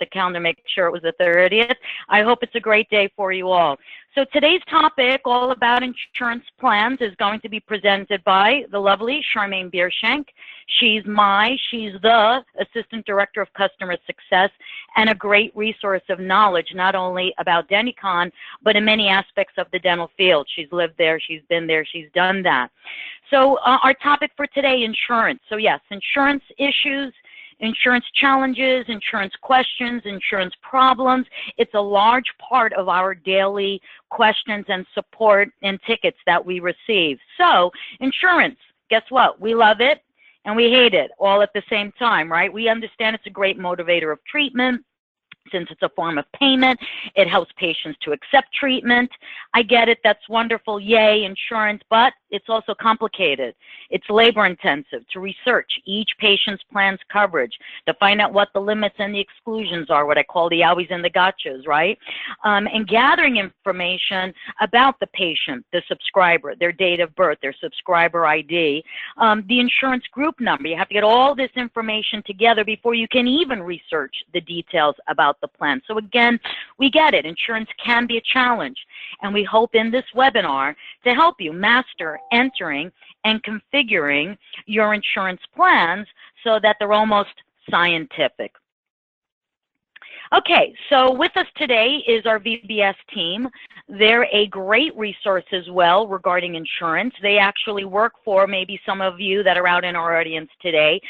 the calendar, make sure it was the 30th. I hope it's a great day for you all. So today's topic, all about insurance plans, is going to be presented by the lovely Charmaine Biershank. She's the Assistant Director of Customer Success and a great resource of knowledge, not only about Denticon, but in many aspects of the dental field. She's lived there, she's been there, she's done that. So our topic for today, insurance. So yes, insurance issues, insurance challenges, insurance questions, insurance problems. It's a large part of our daily questions and support and tickets that we receive. So insurance, guess what? We love it and we hate it all at the same time, right? We understand it's a great motivator of treatment. Since it's a form of payment, it helps patients to accept treatment. I get it, that's wonderful, yay, insurance, but it's also complicated. It's labor intensive to research each patient's plan's coverage, to find out what the limits and the exclusions are, what I call the owies and the gotchas, right? And gathering information about the patient, the subscriber, their date of birth, their subscriber ID, the insurance group number. You have to get all this information together before you can even research the details about the plan. So again, we get it. Insurance can be a challenge, and we hope in this webinar to help you master entering and configuring your insurance plans so that they're almost scientific. Okay, so with us today is our VBS team. They're a great resource as well regarding insurance. They actually work for maybe some of you that are out in our audience today,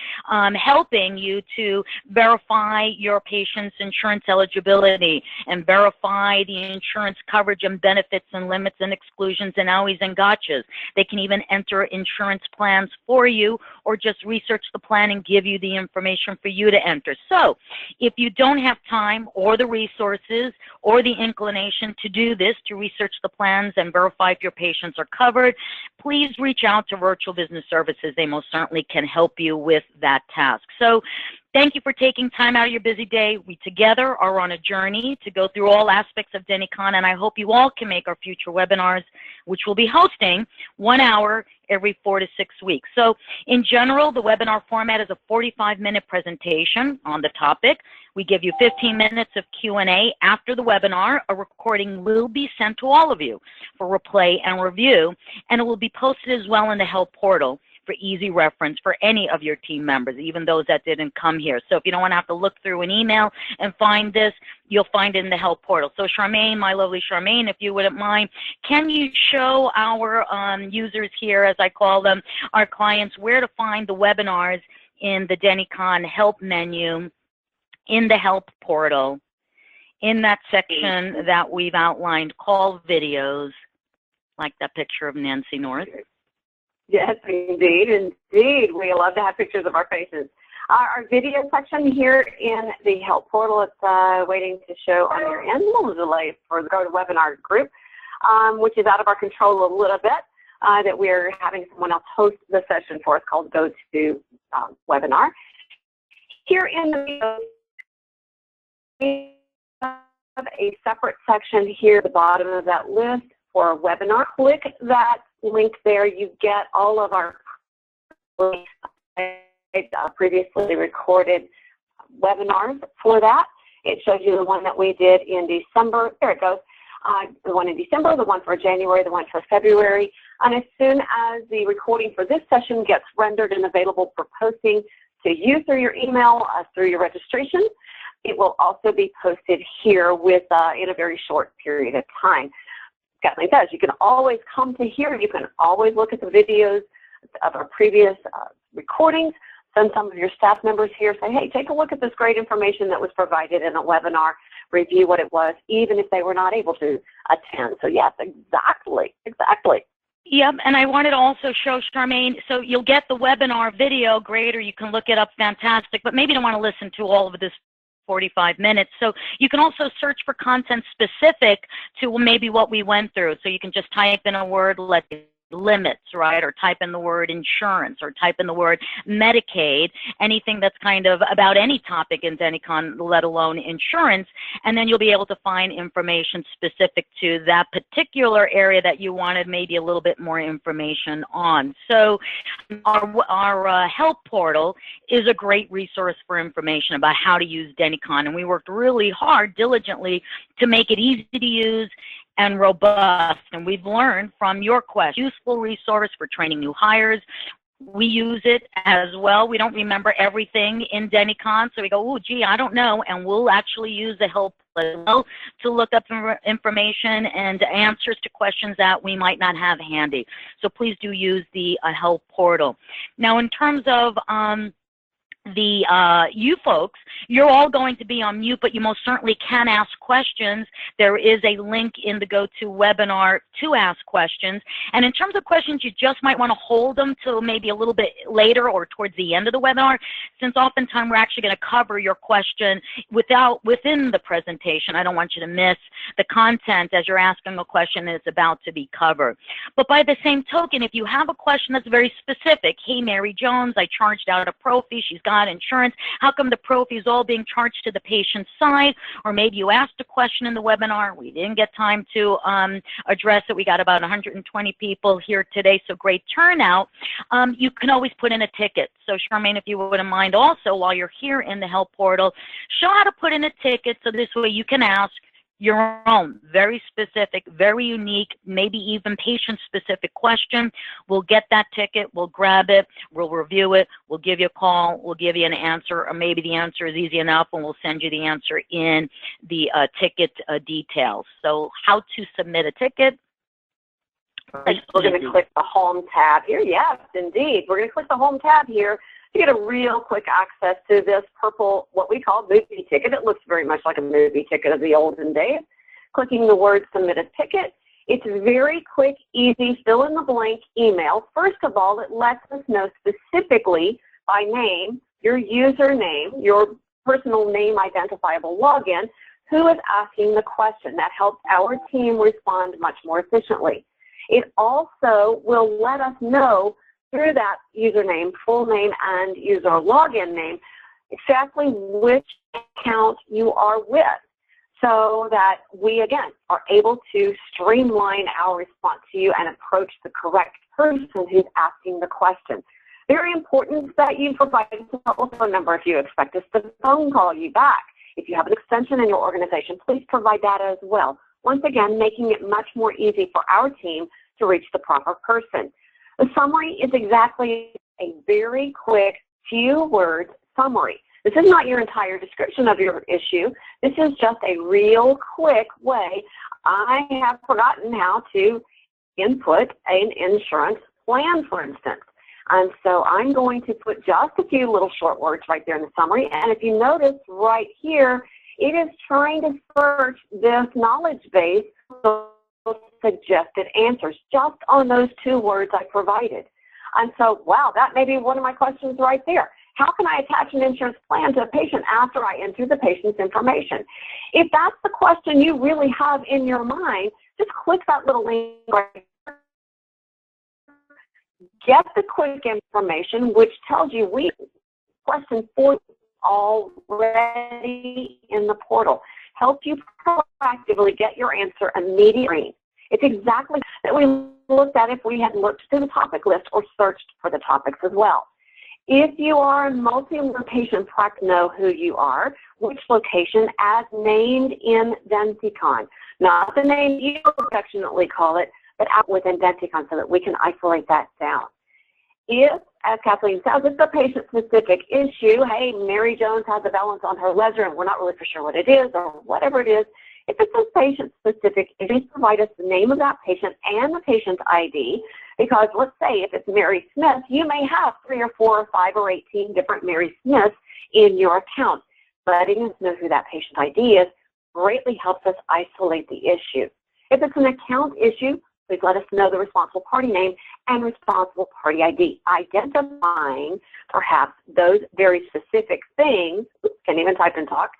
helping you to verify your patient's insurance eligibility and verify the insurance coverage and benefits and limits and exclusions and owies and gotchas. They can even enter insurance plans for you or just research the plan and give you the information for you to enter. So if you don't have time or the resources or the inclination to do this, to research the plans and verify if your patients are covered, please reach out to Virtual Business Services. They most certainly can help you with that task. So thank you for taking time out of your busy day. We together are on a journey to go through all aspects of Denticon, and I hope you all can make our future webinars, which we'll be hosting 1 hour every 4 to 6 weeks. So in general, the webinar format is a 45-minute presentation on the topic. We give you 15 minutes of Q&A after the webinar. A recording will be sent to all of you for replay and review, and it will be posted as well in the help portal for easy reference for any of your team members, even those that didn't come here. So if you don't want to have to look through an email and find this, you'll find it in the help portal. So Charmaine, my lovely Charmaine, if you wouldn't mind, can you show our users here, as I call them, our clients, where to find the webinars in the Denticon help menu, in the help portal, in that section that we've outlined, call videos, like that picture of Nancy North? Yes, indeed, indeed. We love to have pictures of our faces. Our video section here in the help portal, it's waiting to show on your end. A little delay for the GoToWebinar group, which is out of our control a little bit, that we're having someone else host the session for us called GoToWebinar. Here in the video, we have a separate section here at the bottom of that list for a webinar. Click that link there. You get all of our previously recorded webinars for that. It shows you the one that we did in December. There it goes. The one in December, the one for January, the one for February. And as soon as the recording for this session gets rendered and available for posting to you through your email, through your registration, it will also be posted here with in a very short period of time. Kathleen says, you can always come to here. You can always look at the videos of our previous recordings. Send some of your staff members here. Say, hey, take a look at this great information that was provided in a webinar. Review what it was, even if they were not able to attend. So yes, exactly. Yep, and I wanted to also show, Charmaine, so you'll get the webinar video, great, or you can look it up, fantastic, but maybe you don't want to listen to all of this 45 minutes. So you can also search for content specific to maybe what we went through. So you can just type in a word, let's limits, right, or type in the word insurance, or type in the word Medicaid, anything that's kind of about any topic in Denticon, let alone insurance, and then you'll be able to find information specific to that particular area that you wanted maybe a little bit more information on. So our help portal is a great resource for information about how to use Denticon, and we worked really hard, diligently, to make it easy to use and robust, and we've learned from your questions. Useful resource for training new hires. We use it as well. We don't remember everything in Denticon, so we go, oh, gee, I don't know, and we'll actually use the help to look up information and answers to questions that we might not have handy. So please do use the help portal. Now, in terms of you folks, you're all going to be on mute, but you most certainly can ask questions. There is a link in the GoToWebinar to ask questions. And in terms of questions, you just might want to hold them till maybe a little bit later or towards the end of the webinar, since oftentimes we're actually going to cover your question within the presentation. I don't want you to miss the content as you're asking a question that's about to be covered. But by the same token, if you have a question that's very specific, hey, Mary Jones, I charged out a Ppo Fee, she's got insurance, how come the Ppo Fee is all being charged to the patient's side? Or maybe you asked a question in the webinar, we didn't get time to address it. We got about 120 people here today, so great turnout. You can always put in a ticket. So Charmaine, if you wouldn't mind also, while you're here in the help portal, show how to put in a ticket so this way you can ask your own, very specific, very unique, maybe even patient-specific question. We'll get that ticket, we'll grab it, we'll review it, we'll give you a call, we'll give you an answer, or maybe the answer is easy enough and we'll send you the answer in the ticket details. So how to submit a ticket. We're going to click the Home tab here. Yes, indeed. We're going to click the Home tab here to get a real quick access to this purple, what we call movie ticket. It looks very much like a movie ticket of the olden days. Clicking the word Submit a Ticket. It's very quick, easy, fill in the blank email. First of all, it lets us know specifically by name, your username, your personal name identifiable login, who is asking the question. That helps our team respond much more efficiently. It also will let us know through that username, full name, and user login name, exactly which account you are with, so that we, again, are able to streamline our response to you and approach the correct person who's asking the question. Very important that you provide a telephone number if you expect us to phone call you back. If you have an extension in your organization, please provide that as well. Once again, making it much more easy for our team to reach the proper person. The summary is exactly a very quick, few words summary. This is not your entire description of your issue. This is just a real quick way. I have forgotten how to input an insurance plan, for instance. And so I'm going to put just a few little short words right there in the summary. And if you notice right here, it is trying to search this knowledge base for suggested answers just on those 2 words I provided. And so, wow, that may be one of my questions right there. How can I attach an insurance plan to a patient after I enter the patient's information? If that's the question you really have in your mind, just click that little link right there. Get the quick information, which tells you question 4 already in the portal. Help you proactively get your answer immediately. It's exactly that we looked at if we had looked through the topic list or searched for the topics as well. If you are a multi-location practice, know who you are, which location as named in Denticon. Not the name you affectionately call it, but out within Denticon so that we can isolate that down. If, as Kathleen says, it's a patient-specific issue, hey, Mary Jones has a balance on her ledger and we're not really for sure what it is or whatever it is, if it's a patient-specific, please provide us the name of that patient and the patient's ID, because let's say if it's Mary Smith, you may have 3 or 4 or 5 or 18 different Mary Smiths in your account. Letting us know who that patient ID is greatly helps us isolate the issue. If it's an account issue, please let us know the responsible party name and responsible party ID, identifying perhaps those very specific things, can't even type and talk,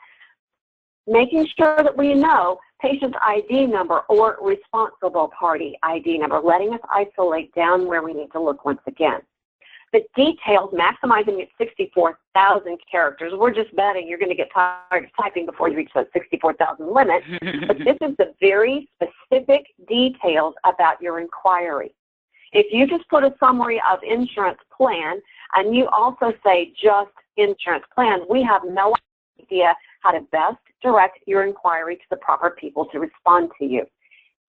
making sure that we know patient's ID number or responsible party ID number, letting us isolate down where we need to look once again. The details, maximizing at 64,000 characters. We're just betting you're going to get tired of typing before you reach that 64,000 limit. But this is the very specific details about your inquiry. If you just put a summary of insurance plan and you also say just insurance plan, we have no idea how to best direct your inquiry to the proper people to respond to you.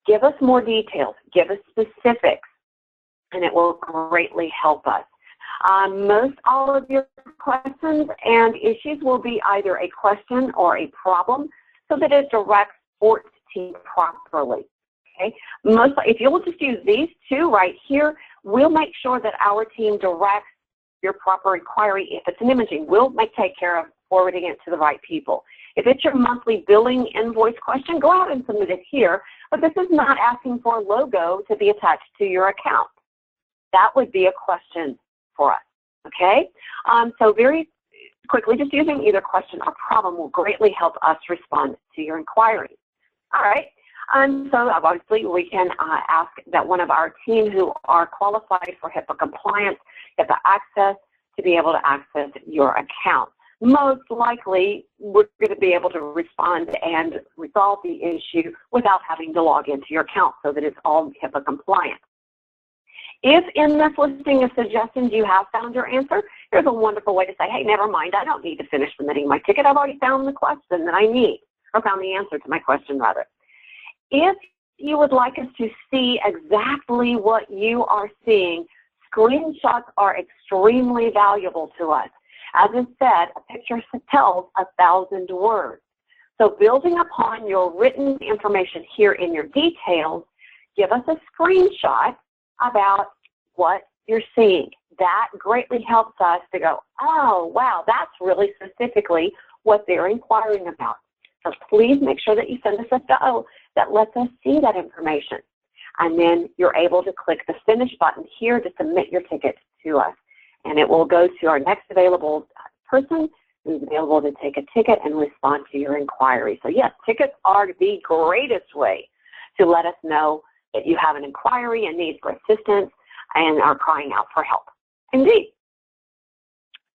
Give us more details, give us specifics, and it will greatly help us. Most all of your questions and issues will be either a question or a problem so that it directs sports team properly. Okay? Mostly, if you'll just use these two right here, we'll make sure that our team directs your proper inquiry. If it's an imaging, we'll take care of forwarding it to the right people. If it's your monthly billing invoice question, go ahead and submit it here, but this is not asking for a logo to be attached to your account. That would be a question for us, okay? So very quickly, just using either question or problem will greatly help us respond to your inquiry. All right, so obviously we can ask that one of our team who are qualified for HIPAA compliance get the access to be able to access your account. Most likely, we're going to be able to respond and resolve the issue without having to log into your account so that it's all HIPAA compliant. If in this listing of suggestions you have found your answer, here's a wonderful way to say, hey, never mind, I don't need to finish submitting my ticket. I've already found the question that I need, or found the answer to my question, rather. If you would like us to see exactly what you are seeing, screenshots are extremely valuable to us. As I said, a picture tells 1,000 words. So building upon your written information here in your details, give us a screenshot about what you're seeing. That greatly helps us to go, oh, wow, that's really specifically what they're inquiring about. So please make sure that you send us a photo that lets us see that information. And then you're able to click the finish button here to submit your ticket to us. And it will go to our next available person who's available to take a ticket and respond to your inquiry. So yes, tickets are the greatest way to let us know that you have an inquiry and need for assistance and are crying out for help. Indeed.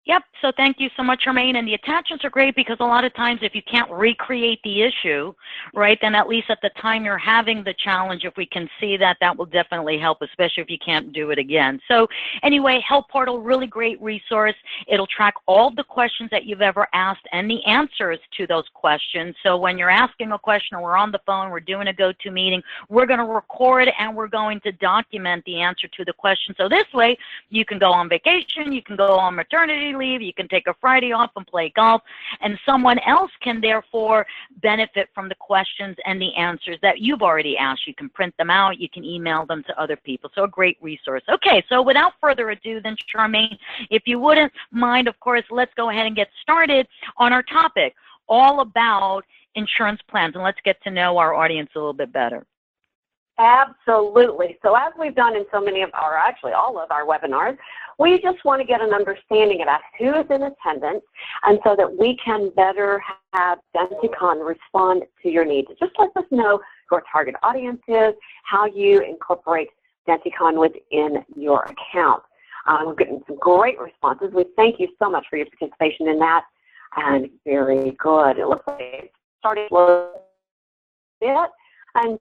Yep, so thank you so much, Charmaine. And the attachments are great because a lot of times if you can't recreate the issue, right, then at least at the time you're having the challenge, if we can see that, that will definitely help, especially if you can't do it again. So anyway, Help Portal, really great resource. It'll track all the questions that you've ever asked and the answers to those questions. So when you're asking a question or we're on the phone, we're doing a go-to meeting, we're going to record and we're going to document the answer to the question. So this way, you can go on vacation, you can go on maternity leave, you can take a Friday off and play golf, and someone else can therefore benefit from the questions and the answers that you've already asked. You can print them out, you can email them to other people. So a great resource. Okay, so without further ado then, Charmaine, if you wouldn't mind, of course, let's go ahead and get started on our topic, all about insurance plans, and let's get to know our audience a little bit better. Absolutely. So as we've done in so many of our, actually all of our webinars, we just want to get an understanding about who is in attendance and so that we can better have Denticon respond to your needs. It just lets us know who our target audience is, how you incorporate Denticon within your account. We're getting some great responses. We thank you so much for your participation in that, and very good. It looks like it started a little bit, and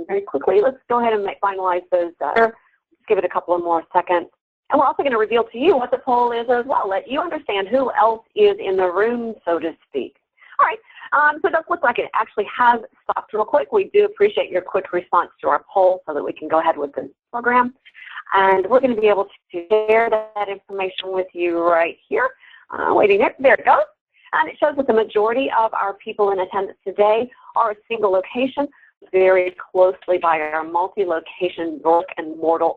very quickly, let's go ahead and finalize those. Let's give it a couple of more seconds. And we're also going to reveal to you what the poll is as well, let you understand who else is in the room, so to speak. All right, so it does look like it actually has stopped real quick. We do appreciate your quick response to our poll so that we can go ahead with the program. And we're going to be able to share that information with you right here. Waiting there it goes. And it shows that the majority of our people in attendance today are a single location, very closely by our multi-location brick and mortar,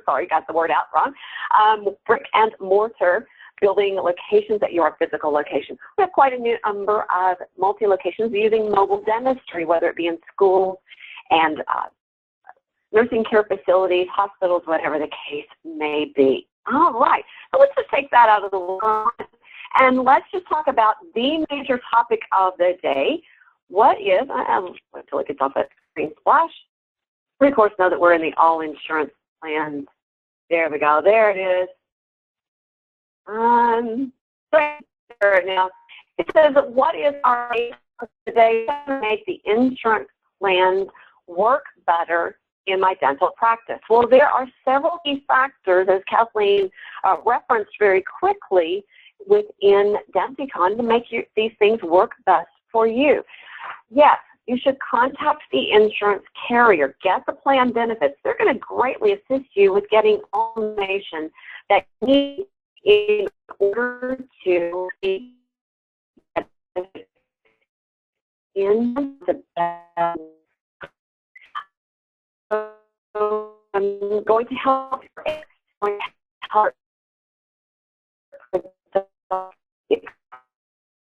sorry, got the word out wrong, brick and mortar building locations at your physical location. We have quite a number of multi-locations using mobile dentistry, whether it be in schools and nursing care facilities, hospitals, whatever the case may be. All right, so let's just take that out of the way And let's just talk about the major topic of the day. What is, until it gets off that screen splash. We, of course, know that we're in the all insurance plans. There we go. There it is. There now. It says, what is our aim today to make the insurance plans work better in my dental practice? Well, there are several key factors, as Kathleen referenced very quickly, within Denticon to make these things work best for you. Yes, you should contact the insurance carrier. Get the plan benefits. They're going to greatly assist you with getting all the information that you need in order to be in the best. So I'm going to help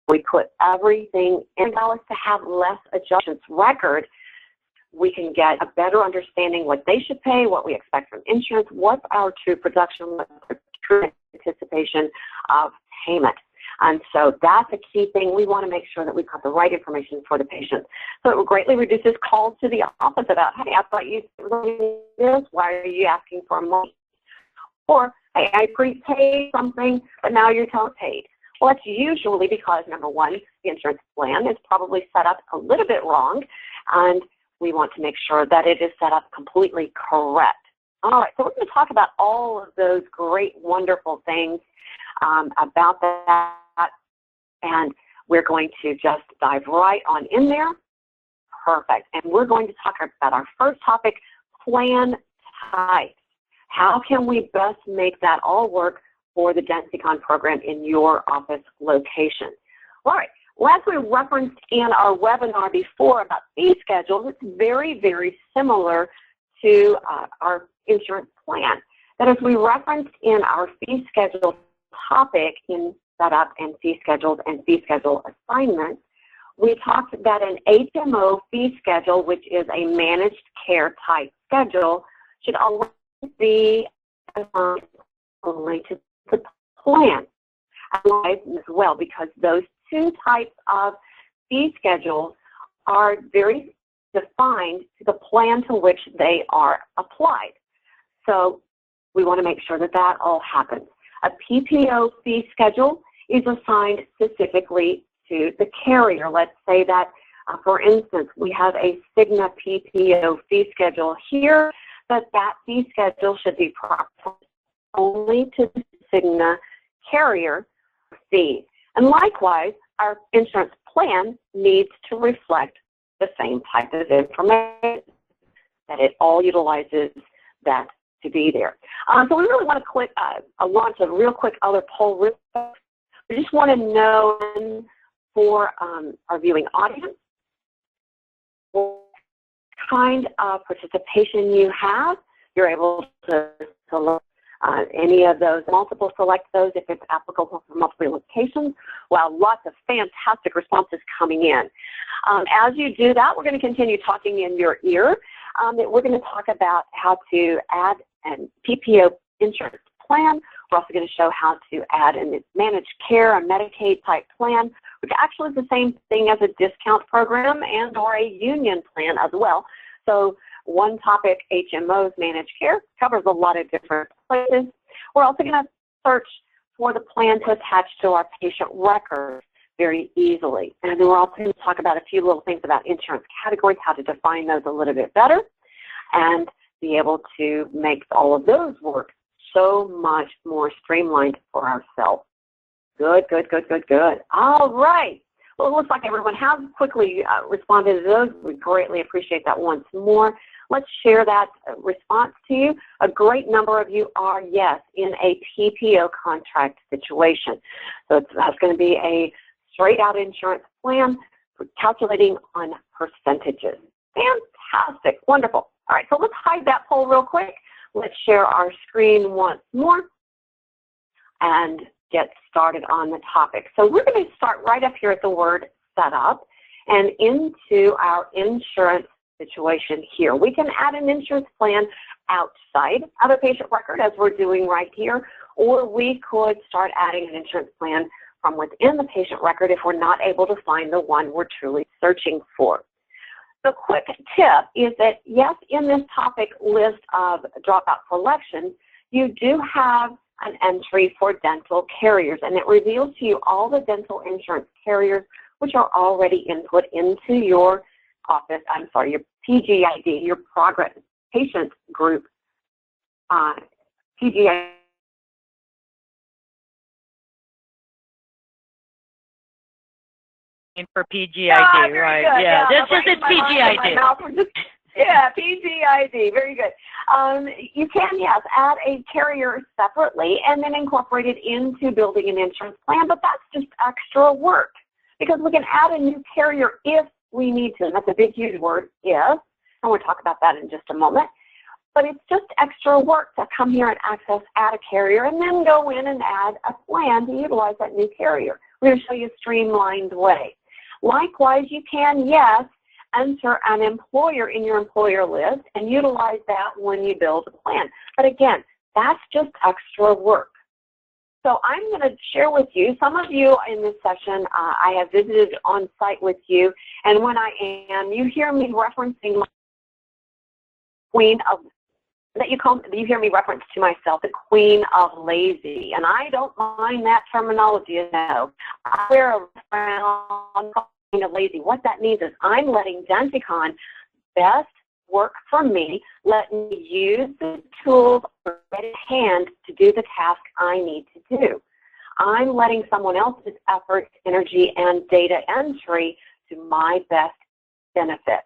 we put everything in us to have less adjustments record. We can get a better understanding what they should pay, what we expect from insurance, what's our true production, what's our true anticipation of payment. And so that's a key thing. We want to make sure that we've got the right information for the patient. So it greatly reduces calls to the office about, hey, I thought you were this. Why are you asking for money? Or, hey, I prepaid something, but now you're paid. Well, that's usually because, number one, the insurance plan is probably set up a little bit wrong, and we want to make sure that it is set up completely correct. All right, so we're going to talk about all of those great, wonderful things about that, and we're going to just dive right on in there. Perfect. And we're going to talk about our first topic, plan types. How can we best make that all work for the Denticon program in your office location? All right. Well, as we referenced in our webinar before about fee schedules, it's very, very similar to our insurance plan. That as we referenced in our fee schedule topic in setup and fee schedules and fee schedule assignments, we talked that an HMO fee schedule, which is a managed care type schedule, should always be assigned only to the plan as well, because those two types of fee schedules are very defined to the plan to which they are applied. So we want to make sure that that all happens. A PPO fee schedule is assigned specifically to the carrier. Let's say that, for instance, we have a Cigna PPO fee schedule here, that fee schedule should be processed only to the Cigna carrier fee. And likewise, our insurance plan needs to reflect the same type of information, that it all utilizes that to be there. So we really want to launch a real quick other poll. We just want to know for our viewing audience what kind of participation you have. You're able to select any of those, multiple select those if it's applicable for multiple locations. Wow, lots of fantastic responses coming in. As you do that, we're going to continue talking in your ear. We're going to talk about how to add a PPO insurance plan. We're also going to show how to add a managed care, a Medicaid type plan, which actually is the same thing as a discount program and or a union plan as well. So one topic, HMOs, managed care, covers a lot of different places. We're also going to search for the plan to attach to our patient records very easily. And then we're also going to talk about a few little things about insurance categories, how to define those a little bit better, and be able to make all of those work so much more streamlined for ourselves. Good, good, good, good, good. All right. Well, it looks like everyone has quickly responded to those. We greatly appreciate that once more. Let's share that response to you. A great number of you are, yes, in a PPO contract situation. So that's going to be a straight-out insurance plan for calculating on percentages. Fantastic. Wonderful. All right, so let's hide that poll real quick. Let's share our screen once more and get started on the topic. So we're going to start right up here at the word setup and into our insurance situation here. We can add an insurance plan outside of a patient record as we're doing right here, or we could start adding an insurance plan from within the patient record if we're not able to find the one we're truly searching for. The quick tip is that, yes, in this topic list of dropout selections, you do have an entry for dental carriers, and it reveals to you all the dental insurance carriers which are already input into your your PGID, your progress patient group, PGID. For PGID, right? Good. Yeah, it's PGID. Yeah, PGID, very good. You can, yes, add a carrier separately and then incorporate it into building an insurance plan, but that's just extra work because we can add a new carrier if we need to, and that's a big, huge word, if, and we'll talk about that in just a moment. But it's just extra work to come here and add a carrier, and then go in and add a plan to utilize that new carrier. We're going to show you a streamlined way. Likewise, you can, yes, enter an employer in your employer list and utilize that when you build a plan. But again, that's just extra work. So I'm going to share with you, some of you in this session, I have visited on site with you, and when I am, you hear me referencing my queen of, you hear me reference to myself, the queen of lazy, and I don't mind that terminology, you know. I wear a crown, queen of lazy. What that means is I'm letting Denticon best work for me, let me use the tools right at hand to do the task I need to do. I'm letting someone else's effort, energy, and data entry to my best benefit.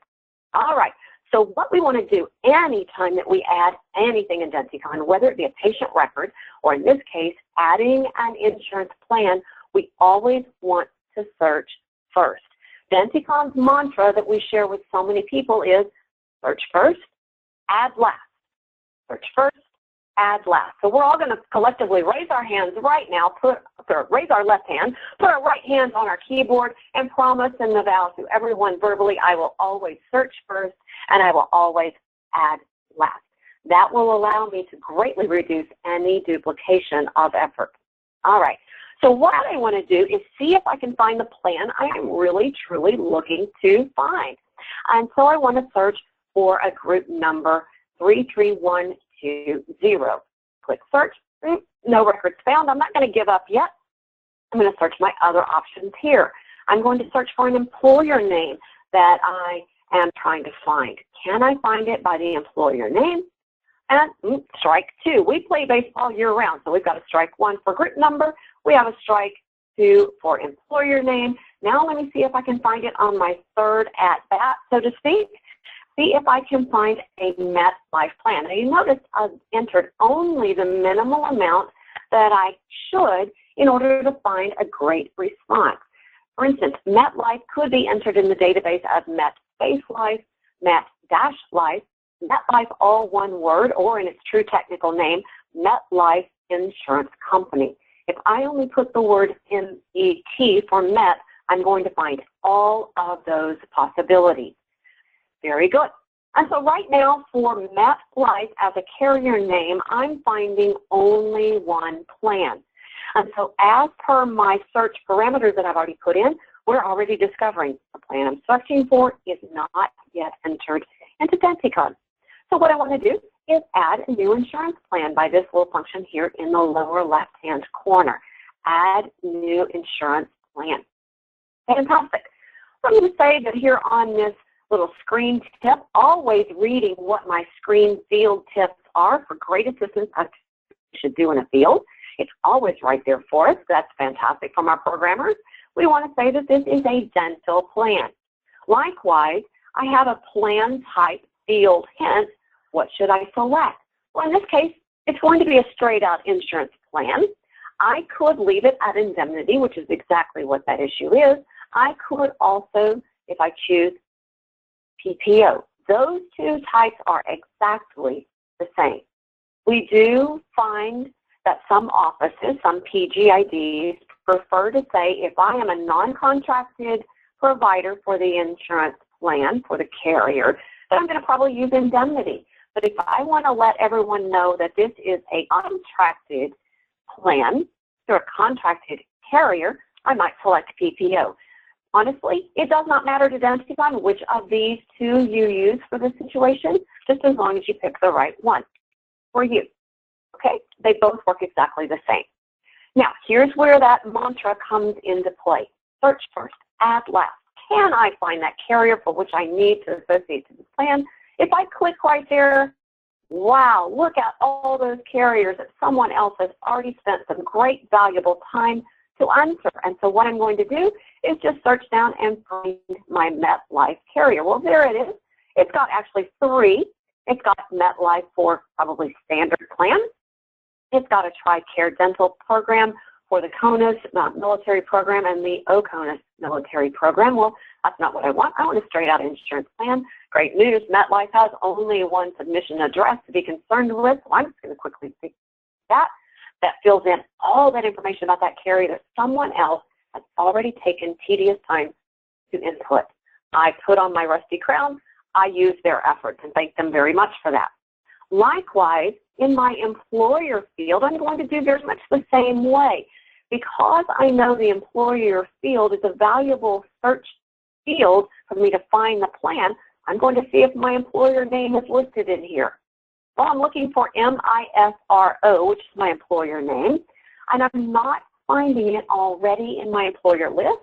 All right. So what we want to do anytime that we add anything in Denticon, whether it be a patient record or in this case, adding an insurance plan, we always want to search first. Denticon's mantra that we share with so many people is search first, add last. Search first, add last. So we're all going to collectively raise our hands right now, raise our left hand, put our right hand on our keyboard, and promise in the vow to everyone verbally, I will always search first and I will always add last. That will allow me to greatly reduce any duplication of effort. All right. So what I want to do is see if I can find the plan I am really, truly looking to find. And so I want to search for a group number 33120. Click search. No records found. I'm not going to give up yet. I'm going to search my other options here. I'm going to search for an employer name that I am trying to find. Can I find it by the employer name? And strike two. We play baseball year-round, so we've got a strike one for group number. We have a strike two for employer name. Now let me see if I can find it on my third at-bat, so to speak. See if I can find a Metlife plan. Now you notice I've entered only the minimal amount that I should in order to find a great response. For instance, Metlife could be entered in the database of Met-Life, Met-Life, Metlife, all one word, or in its true technical name, Metlife Insurance Company. If I only put the word MET for Met, I'm going to find all of those possibilities. Very good. And so right now for Metlife as a carrier name, I'm finding only one plan. And so as per my search parameters that I've already put in, we're already discovering the plan I'm searching for is not yet entered into Denticon. So what I want to do is add a new insurance plan by this little function here in the lower left-hand corner. Add new insurance plan. Fantastic. So I'm going to say that here on this little screen tip, always reading what my screen field tips are for great assistance as you should do in a field. It's always right there for us. That's fantastic from our programmers. We want to say that this is a dental plan. Likewise, I have a plan type field, hence, what should I select? Well, in this case, it's going to be a straight-out insurance plan. I could leave it at indemnity, which is exactly what that issue is. I could also, if I choose PPO. Those two types are exactly the same. We do find that some offices, some PGIDs, prefer to say if I am a non-contracted provider for the insurance plan, for the carrier, then I'm going to probably use indemnity. But if I want to let everyone know that this is a contracted plan through a contracted carrier, I might select PPO. Honestly, it does not matter to Denticon which of these two you use for the situation, just as long as you pick the right one for you. Okay? They both work exactly the same. Now, here's where that mantra comes into play. Search first, add last. Can I find that carrier for which I need to associate to the plan? If I click right there, wow, look at all those carriers that someone else has already spent some great valuable time to answer. And so what I'm going to do is just search down and find my Metlife carrier. Well, there it is. It's got actually three. It's got Metlife for probably standard plan. It's got a TRICARE dental program for the CONUS military program and the OCONUS military program. Well, that's not what I want. I want a straight out insurance plan. Great news. Metlife has only one submission address to be concerned with. So I'm just going to quickly pick that. That fills in all that information about that carrier that someone else has already taken tedious time to input. I put on my rusty crown. I use their efforts and thank them very much for that. Likewise, in my employer field, I'm going to do very much the same way. Because I know the employer field is a valuable search field for me to find the plan, I'm going to see if my employer name is listed in here. Well, I'm looking for MISRO, which is my employer name, and I'm not finding it already in my employer list.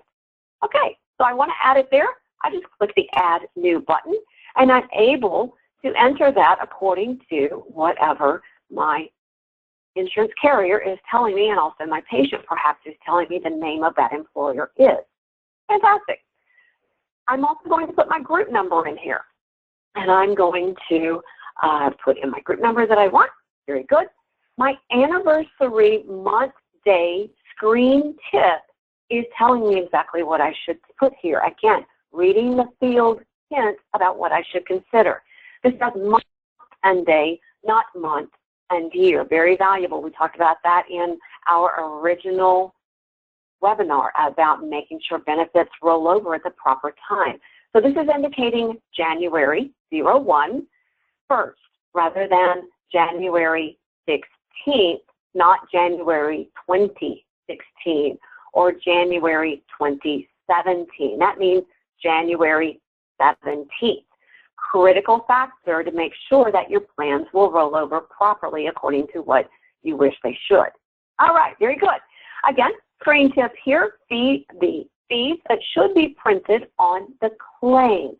Okay, so I want to add it there. I just click the Add New button, and I'm able to enter that according to whatever my insurance carrier is telling me, and also my patient perhaps is telling me the name of that employer is. Fantastic. I'm also going to put my group number in here, and I'm going to put in my group number that I want. Very good. My anniversary month day screen tip is telling me exactly what I should put here. Again, reading the field hint about what I should consider. This says month and day, not month and year. Very valuable. We talked about that in our original webinar about making sure benefits roll over at the proper time. So this is indicating January 01 first rather than January 16th, not January 2016 or January 2017. That means January 17th. Critical factor to make sure that your plans will roll over properly according to what you wish they should. All right, very good. Again, screen tip here, the fees that should be printed on the claim.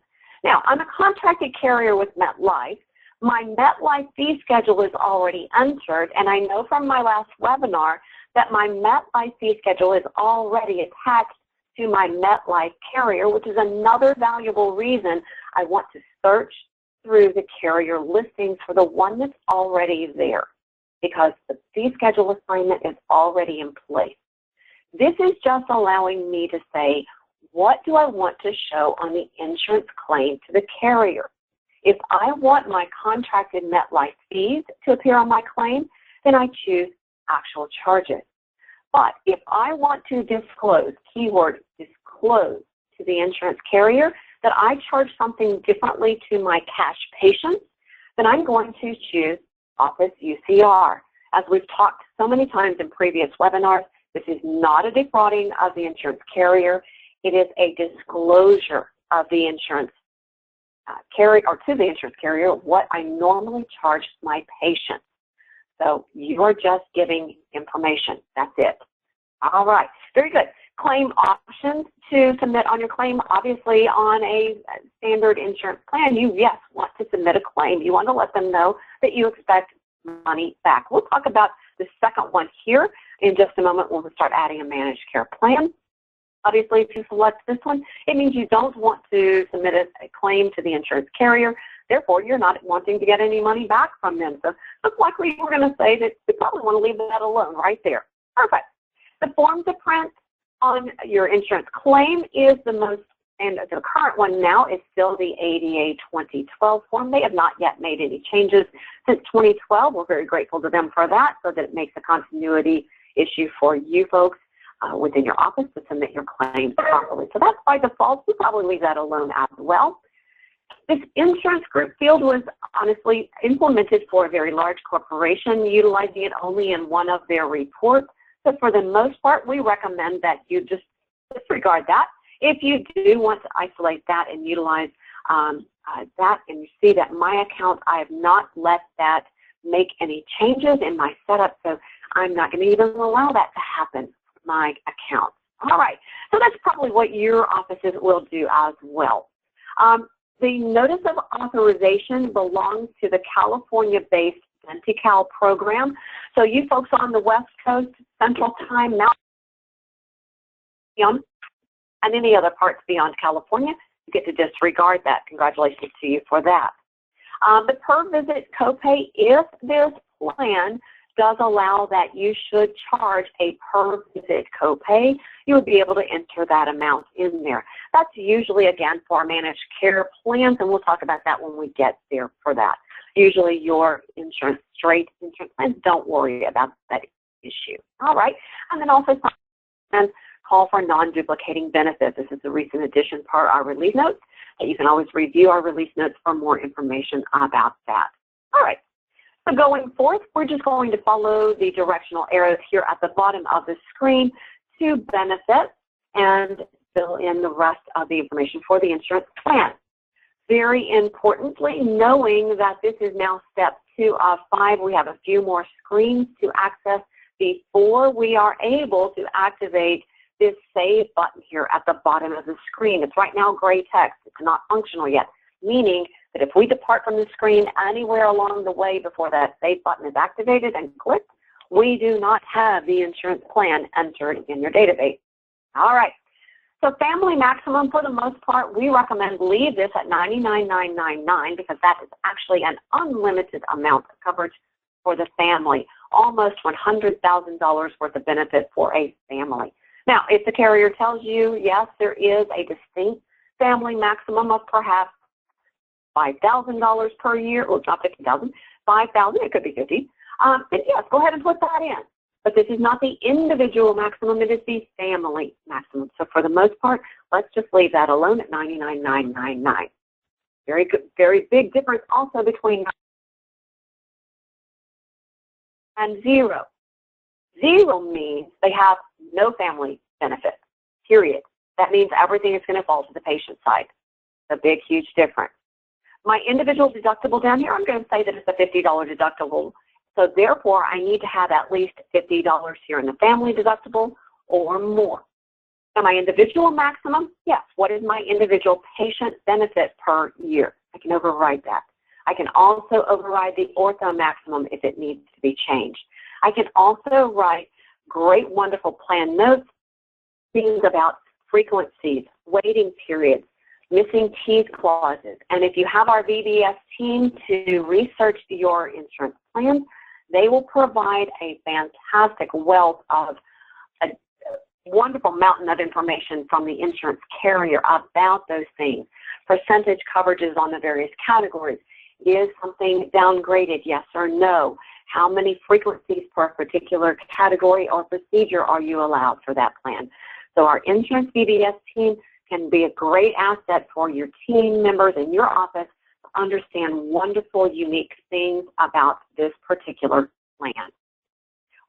Now, I'm a contracted carrier with Metlife. My Metlife fee schedule is already entered, and I know from my last webinar that my Metlife fee schedule is already attached to my Metlife carrier, which is another valuable reason I want to search through the carrier listings for the one that's already there, because the fee schedule assignment is already in place. This is just allowing me to say, what do I want to show on the insurance claim to the carrier? If I want my contracted Metlife fees to appear on my claim, then I choose actual charges. But if I want to disclose, keyword disclose, to the insurance carrier that I charge something differently to my cash patients, then I'm going to choose Office UCR. As we've talked so many times in previous webinars, this is not a defrauding of the insurance carrier. It is a disclosure of the insurance carrier, or to the insurance carrier, what I normally charge my patients. So you're just giving information. That's it. All right. Very good. Claim options to submit on your claim. Obviously, on a standard insurance plan, you, yes, want to submit a claim. You want to let them know that you expect money back. We'll talk about the second one here in just a moment when we start adding a managed care plan. Obviously, if you select this one, it means you don't want to submit a claim to the insurance carrier. Therefore, you're not wanting to get any money back from them. So most likely we're going to say that you probably want to leave that alone right there. Perfect. The form to print on your insurance claim is the most, and the current one now is still the ADA 2012 form. They have not yet made any changes since 2012. We're very grateful to them for that, so that it makes a continuity issue for you folks within your office to submit your claims properly. So that's by default. We probably leave that alone as well. This insurance group field was honestly implemented for a very large corporation, utilizing it only in one of their reports. So for the most part, we recommend that you just disregard that. If you do want to isolate that and utilize that, and you see that my account, I have not let that make any changes in my setup, so I'm not going to even allow that to happen for my account. All right, so that's probably what your offices will do as well. The notice of authorization belongs to the California-based Denticon program. So you folks on the West Coast, Central Time, Mountain, and any other parts beyond California, you get to disregard that. Congratulations to you for that. The per visit copay, if this plan does allow that you should charge a per visit copay, you would be able to enter that amount in there. That's usually, again, for managed care plans, and we'll talk about that when we get there for that. Usually your straight insurance plans, don't worry about that issue. All right, and then also call for non-duplicating benefits. This is a recent addition part of our release notes. You can always review our release notes for more information about that. All right. So going forth, we're just going to follow the directional arrows here at the bottom of the screen to benefits and fill in the rest of the information for the insurance plan. Very importantly, knowing that this is now step 2 of 5, we have a few more screens to access before we are able to activate this save button here at the bottom of the screen. It's right now gray text. It's not functional yet, meaning that if we depart from the screen anywhere along the way before that save button is activated and clicked, we do not have the insurance plan entered in your database. All right. So family maximum, for the most part, we recommend leave this at $99,999 because that is actually an unlimited amount of coverage for the family, almost $100,000 worth of benefit for a family. Now, if the carrier tells you, yes, there is a distinct family maximum of perhaps $5,000 per year, well, it's not $50,000, $5,000, it could be $50,000, then yes, go ahead and put that in. But this is not the individual maximum, it is the family maximum. So for the most part, let's just leave that alone at $99,999. Very good, very big difference also between and zero. Zero means they have no family benefit, period. That means everything is going to fall to the patient side. It's a big, huge difference. My individual deductible down here, I'm going to say that it's a $50 deductible. So therefore, I need to have at least $50 here in the family deductible or more. Now my individual maximum, yes, what is my individual patient benefit per year? I can override that. I can also override the ortho maximum if it needs to be changed. I can also write great, wonderful plan notes, things about frequencies, waiting periods, missing teeth clauses. And if you have our VBS team to research your insurance plans, they will provide a fantastic wealth of a wonderful mountain of information from the insurance carrier about those things. Percentage coverages on the various categories. Is something downgraded, yes or no? How many frequencies per particular category or procedure are you allowed for that plan? So our insurance VBS team can be a great asset for your team members in your office to understand wonderful, unique things about this particular plan.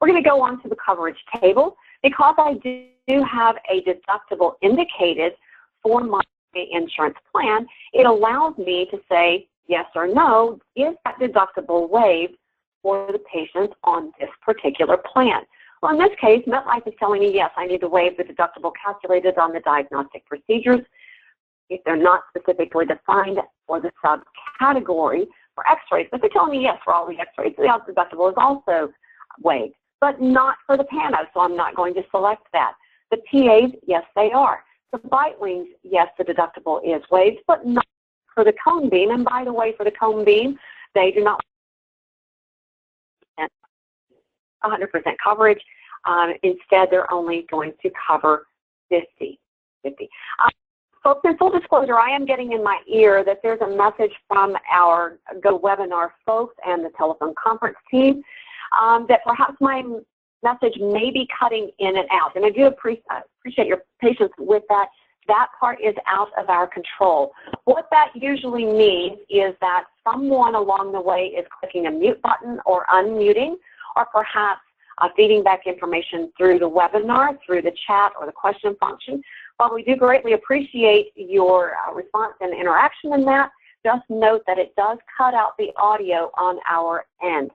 We're going to go on to the coverage table. Because I do have a deductible indicated for my insurance plan, it allows me to say yes or no, is that deductible waived for the patient on this particular plan? Well, in this case, Metlife is telling me, yes, I need to waive the deductible calculated on the diagnostic procedures if they're not specifically defined for the subcategory for x-rays. But they're telling me, yes, for all the x-rays, the deductible is also waived, but not for the Pano, so I'm not going to select that. The PAs, yes, they are. The bite wings, yes, the deductible is waived, but not for the cone beam. And by the way, for the cone beam, they do not 100% coverage. Instead, they're only going to cover 50. Folks, in full disclosure, I am getting in my ear that there's a message from our GoWebinar folks and the telephone conference team that perhaps my message may be cutting in and out. And I do appreciate your patience with that. That part is out of our control. What that usually means is that someone along the way is clicking a mute button or unmuting, or perhaps feeding back information through the webinar, through the chat or the question function. While we do greatly appreciate your response and interaction in that, just note that it does cut out the audio on our end.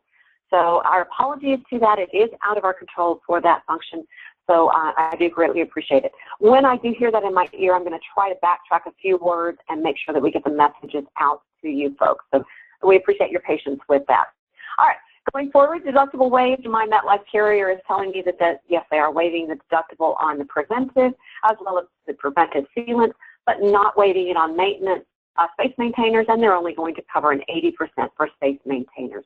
So our apologies to that. It is out of our control for that function. So I do greatly appreciate it. When I do hear that in my ear, I'm going to try to backtrack a few words and make sure that we get the messages out to you folks. So we appreciate your patience with that. All right, going forward, deductible waived. My Metlife carrier is telling me that, yes, they are waiving the deductible on the preventive as well as the preventive sealant, but not waiving it on maintenance space maintainers, and they're only going to cover an 80% for space maintainers.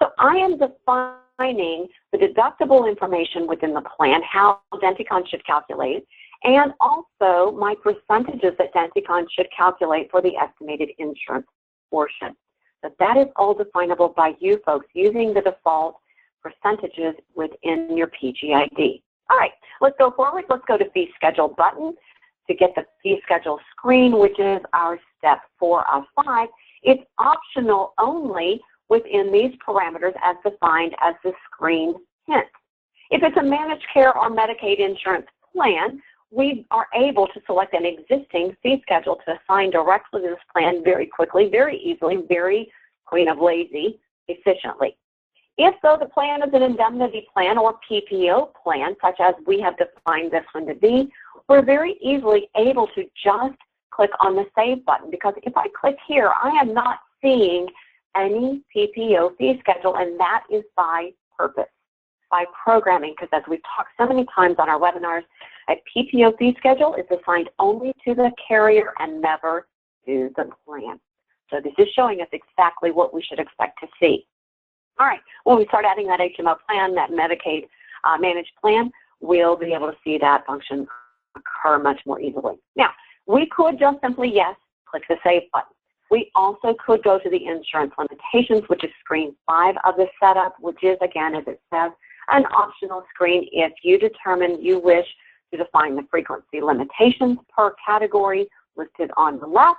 So I am defining the deductible information within the plan, how Denticon should calculate, and also my percentages that Denticon should calculate for the estimated insurance portion. So that is all definable by you folks using the default percentages within your PGID. All right, let's go forward. Let's go to Fee Schedule button to get the Fee Schedule screen, which is our step 4 of 5. It's optional only within these parameters as defined as the screen hint. If it's a managed care or Medicaid insurance plan, we are able to select an existing fee schedule to assign directly to this plan very quickly, very easily, very queen of lazy, efficiently. If, though, the plan is an indemnity plan or PPO plan, such as we have defined this one to be, we're very easily able to just click on the Save button, because if I click here, I am not seeing any PPO fee schedule, and that is by purpose, by programming, because as we've talked so many times on our webinars, a PPO fee schedule is assigned only to the carrier and never to the plan. So this is showing us exactly what we should expect to see. All right, when we start adding that HMO plan, that Medicaid managed plan, we'll be able to see that function occur much more easily. Now, we could just simply, yes, click the Save button. We also could go to the insurance limitations, which is screen 5 of the setup, which is, again, as it says, an optional screen if you determine you wish to define the frequency limitations per category listed on the left,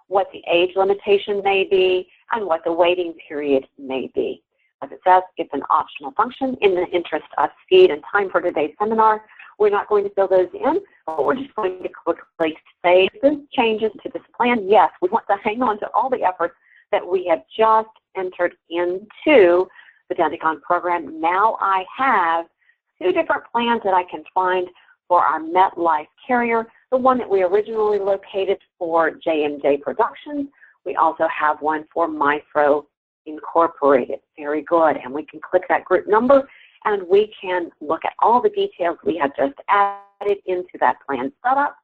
what the age limitation may be, and what the waiting period may be. As it says, it's an optional function. In the interest of speed and time for today's seminar, we're not going to fill those in, but we're just going to quickly save the changes to this plan. Yes, we want to hang on to all the efforts that we have just entered into the Denticon program. Now I have 2 different plans that I can find for our Metlife carrier, the one that we originally located for J&J Productions. We also have one for Mifro Incorporated. Very good. And we can click that group number and we can look at all the details we have just added into that plan setup,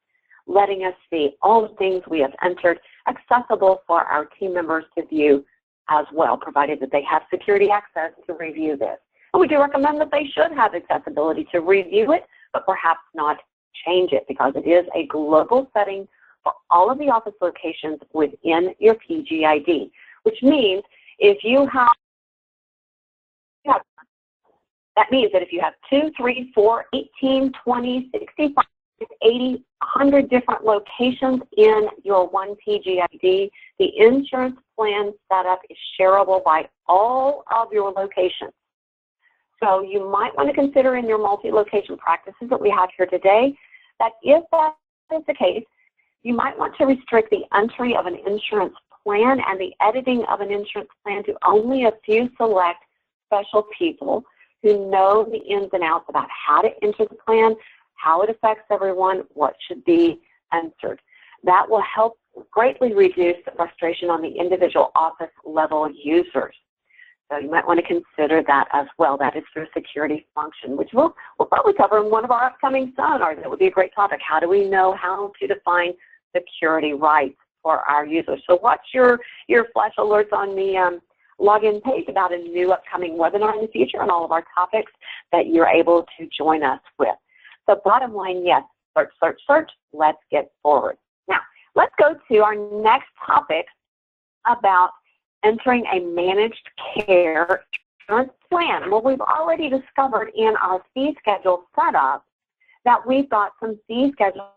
letting us see all the things we have entered, accessible for our team members to view as well, provided that they have security access to review this. And we do recommend that they should have accessibility to review it, but perhaps not change it, because it is a global setting for all of the office locations within your PGID, which means if you have, that means that if you have 2, 3, 4, 18, 20, 65, 80, 100 different locations in your one PGID, the insurance plan setup is shareable by all of your locations. So you might want to consider in your multi-location practices that we have here today that if that is the case, you might want to restrict the entry of an insurance plan and the editing of an insurance plan to only a few select special people who know the ins and outs about how to enter the plan, how it affects everyone, what should be entered. That will help greatly reduce the frustration on the individual office level users. So you might want to consider that as well. That is through security function, which we'll probably cover in one of our upcoming seminars. That would be a great topic. How do we know how to define security rights for our users? So watch your flash alerts on the login page about a new upcoming webinar in the future and all of our topics that you're able to join us with. So bottom line, yes, search, search, search. Let's get forward. Now, let's go to our next topic about entering a managed care insurance plan. Well, we've already discovered in our fee schedule setup that we've got some fee schedules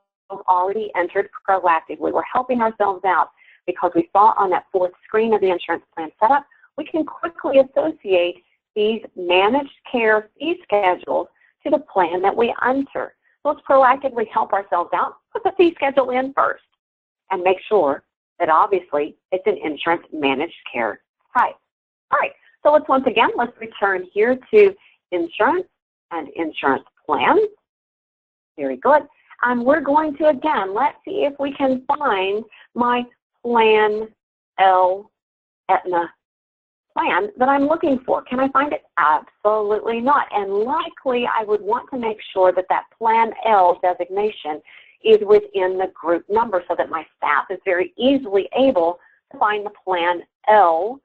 already entered proactively. We're helping ourselves out because we saw on that 4th screen of the insurance plan setup, we can quickly associate these managed care fee schedules to the plan that we enter. Let's proactively help ourselves out, put the fee schedule in first, and make sure that obviously it's an insurance managed care type. All right, so once again, let's return here to insurance and insurance plans. Very good. And we're going to, again, let's see if we can find my Plan L Aetna plan that I'm looking for. Can I find it? Absolutely not. And likely I would want to make sure that that Plan L designation is within the group number so that my staff is very easily able to find the Plan L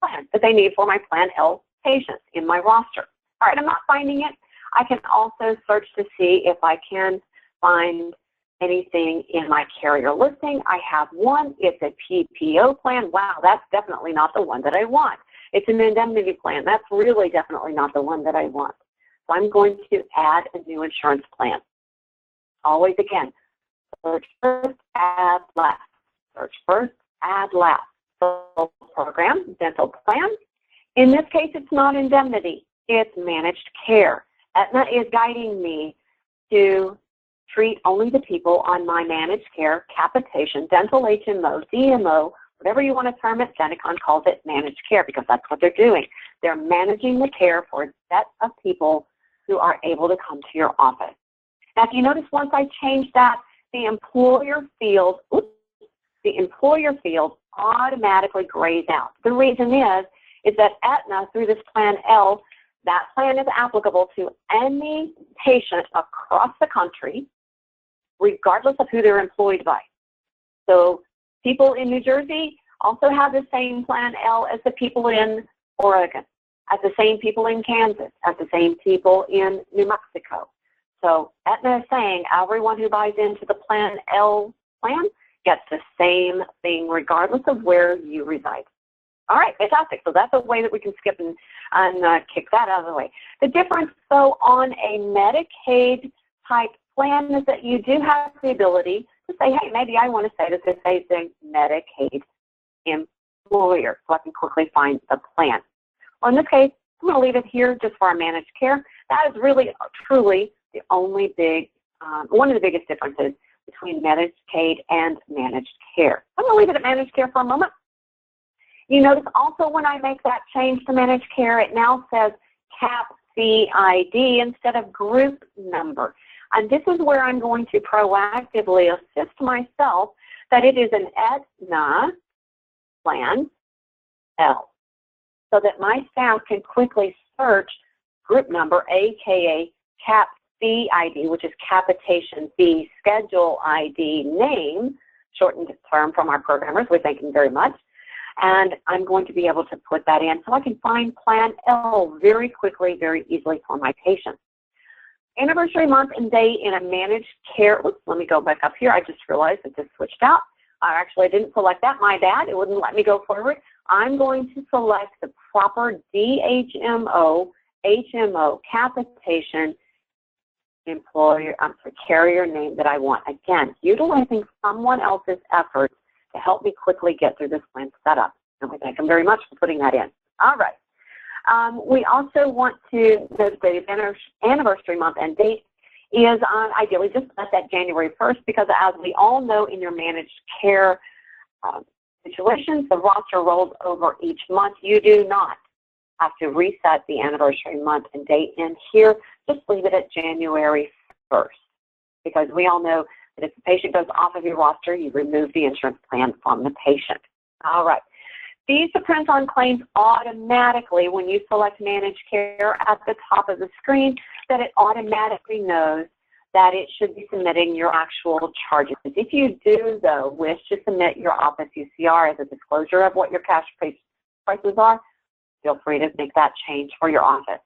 plan that they need for my Plan L patients in my roster. All right, I'm not finding it. I can also search to see if I can find anything in my carrier listing. I have one. It's a PPO plan. Wow, that's definitely not the one that I want. It's an indemnity plan. That's really definitely not the one that I want. So I'm going to add a new insurance plan. Always, again, search first, add last. Search first, add last. So program, dental plan. In this case, it's not indemnity. It's managed care. Aetna is guiding me to treat only the people on my managed care, capitation, dental HMO, DMO, whatever you want to term it. Denticon calls it managed care because that's what they're doing. They're managing the care for a set of people who are able to come to your office. Now, if you notice, once I change that, the employer field automatically grays out. The reason is that Aetna, through this Plan L, that plan is applicable to any patient across the country, regardless of who they're employed by. So people in New Jersey also have the same Plan L as the people in Oregon, as the same people in Kansas, as the same people in New Mexico. So Aetna is saying everyone who buys into the Plan L plan gets the same thing regardless of where you reside. All right, fantastic. So that's a way that we can skip and kick that out of the way. The difference, though, on a Medicaid type plan is that you do have the ability to say, hey, maybe I want to say that this is a Medicaid employer, so I can quickly find the plan. Well, in this case, I'm going to leave it here just for our managed care. That is really, truly the only one of the biggest differences between Medicaid and managed care. I'm going to leave it at managed care for a moment. You notice also when I make that change to managed care, it now says CAP fee ID instead of group number. And this is where I'm going to proactively assist myself that it is an Aetna Plan L, so that my staff can quickly search group number, aka CAP fee ID, which is capitation fee schedule ID name, shortened term from our programmers. We thank them very much. And I'm going to be able to put that in so I can find Plan L very quickly, very easily for my patients. Anniversary month and day in a managed care. Oops, let me go back up here. I just realized it just switched out. Actually, I didn't select that. My bad. It wouldn't let me go forward. I'm going to select the proper DHMO, HMO, capitation, carrier name that I want. Again, utilizing someone else's efforts to help me quickly get through this plan setup. And we thank them very much for putting that in. All right. We also want to note the anniversary month and date is ideally just set that January 1st because as we all know in your managed care situations, the roster rolls over each month. You do not have to reset the anniversary month and date in here. Just leave it at January 1st because we all know that if the patient goes off of your roster, you remove the insurance plan from the patient. All right. Fees depends on claims automatically when you select managed care at the top of the screen, that it automatically knows that it should be submitting your actual charges. If you do, though, wish to submit your office UCR as a disclosure of what your cash prices are, feel free to make that change for your office.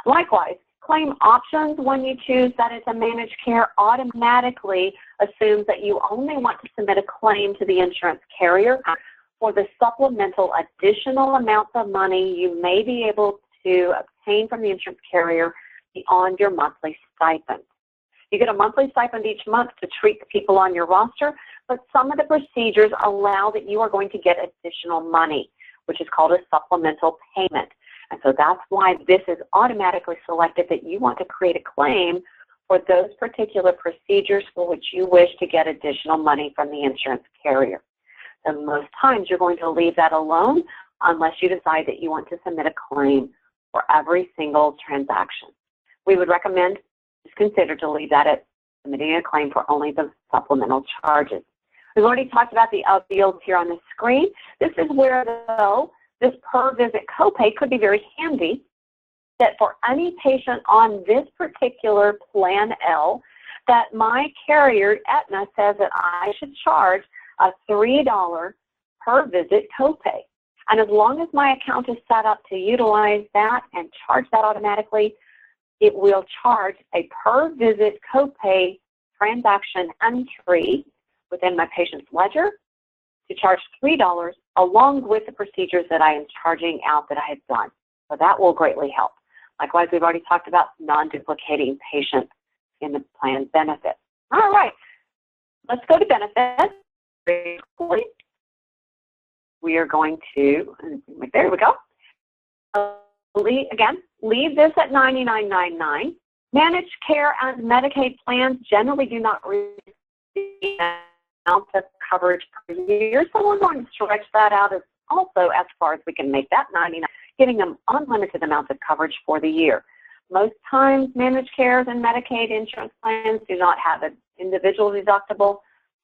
Likewise, claim options, when you choose that it's a managed care, automatically assumes that you only want to submit a claim to the insurance carrier for the supplemental additional amounts of money you may be able to obtain from the insurance carrier beyond your monthly stipend. You get a monthly stipend each month to treat the people on your roster, but some of the procedures allow that you are going to get additional money, which is called a supplemental payment. And so that's why this is automatically selected that you want to create a claim for those particular procedures for which you wish to get additional money from the insurance carrier. So most times you're going to leave that alone unless you decide that you want to submit a claim for every single transaction. We would recommend, just consider to leave that at submitting a claim for only the supplemental charges. We've already talked about the fields here on the screen. This is where, though, this per visit copay could be very handy, that for any patient on this particular Plan L, that my carrier, Aetna, says that I should charge a $3 per visit copay. And as long as my account is set up to utilize that and charge that automatically, it will charge a per visit copay transaction entry within my patient's ledger to charge $3 along with the procedures that I am charging out that I have done. So that will greatly help. Likewise, we've already talked about non-duplicating patients in the plan benefits. All right, let's go to benefits. Very quickly. We are going to, there we go. Leave this at $99.99. Managed care and Medicaid plans generally do not receive amount of coverage per year, so we're going to stretch that out as far as we can make that $99, giving them unlimited amounts of coverage for the year. Most times, managed cares and Medicaid insurance plans do not have an individual deductible,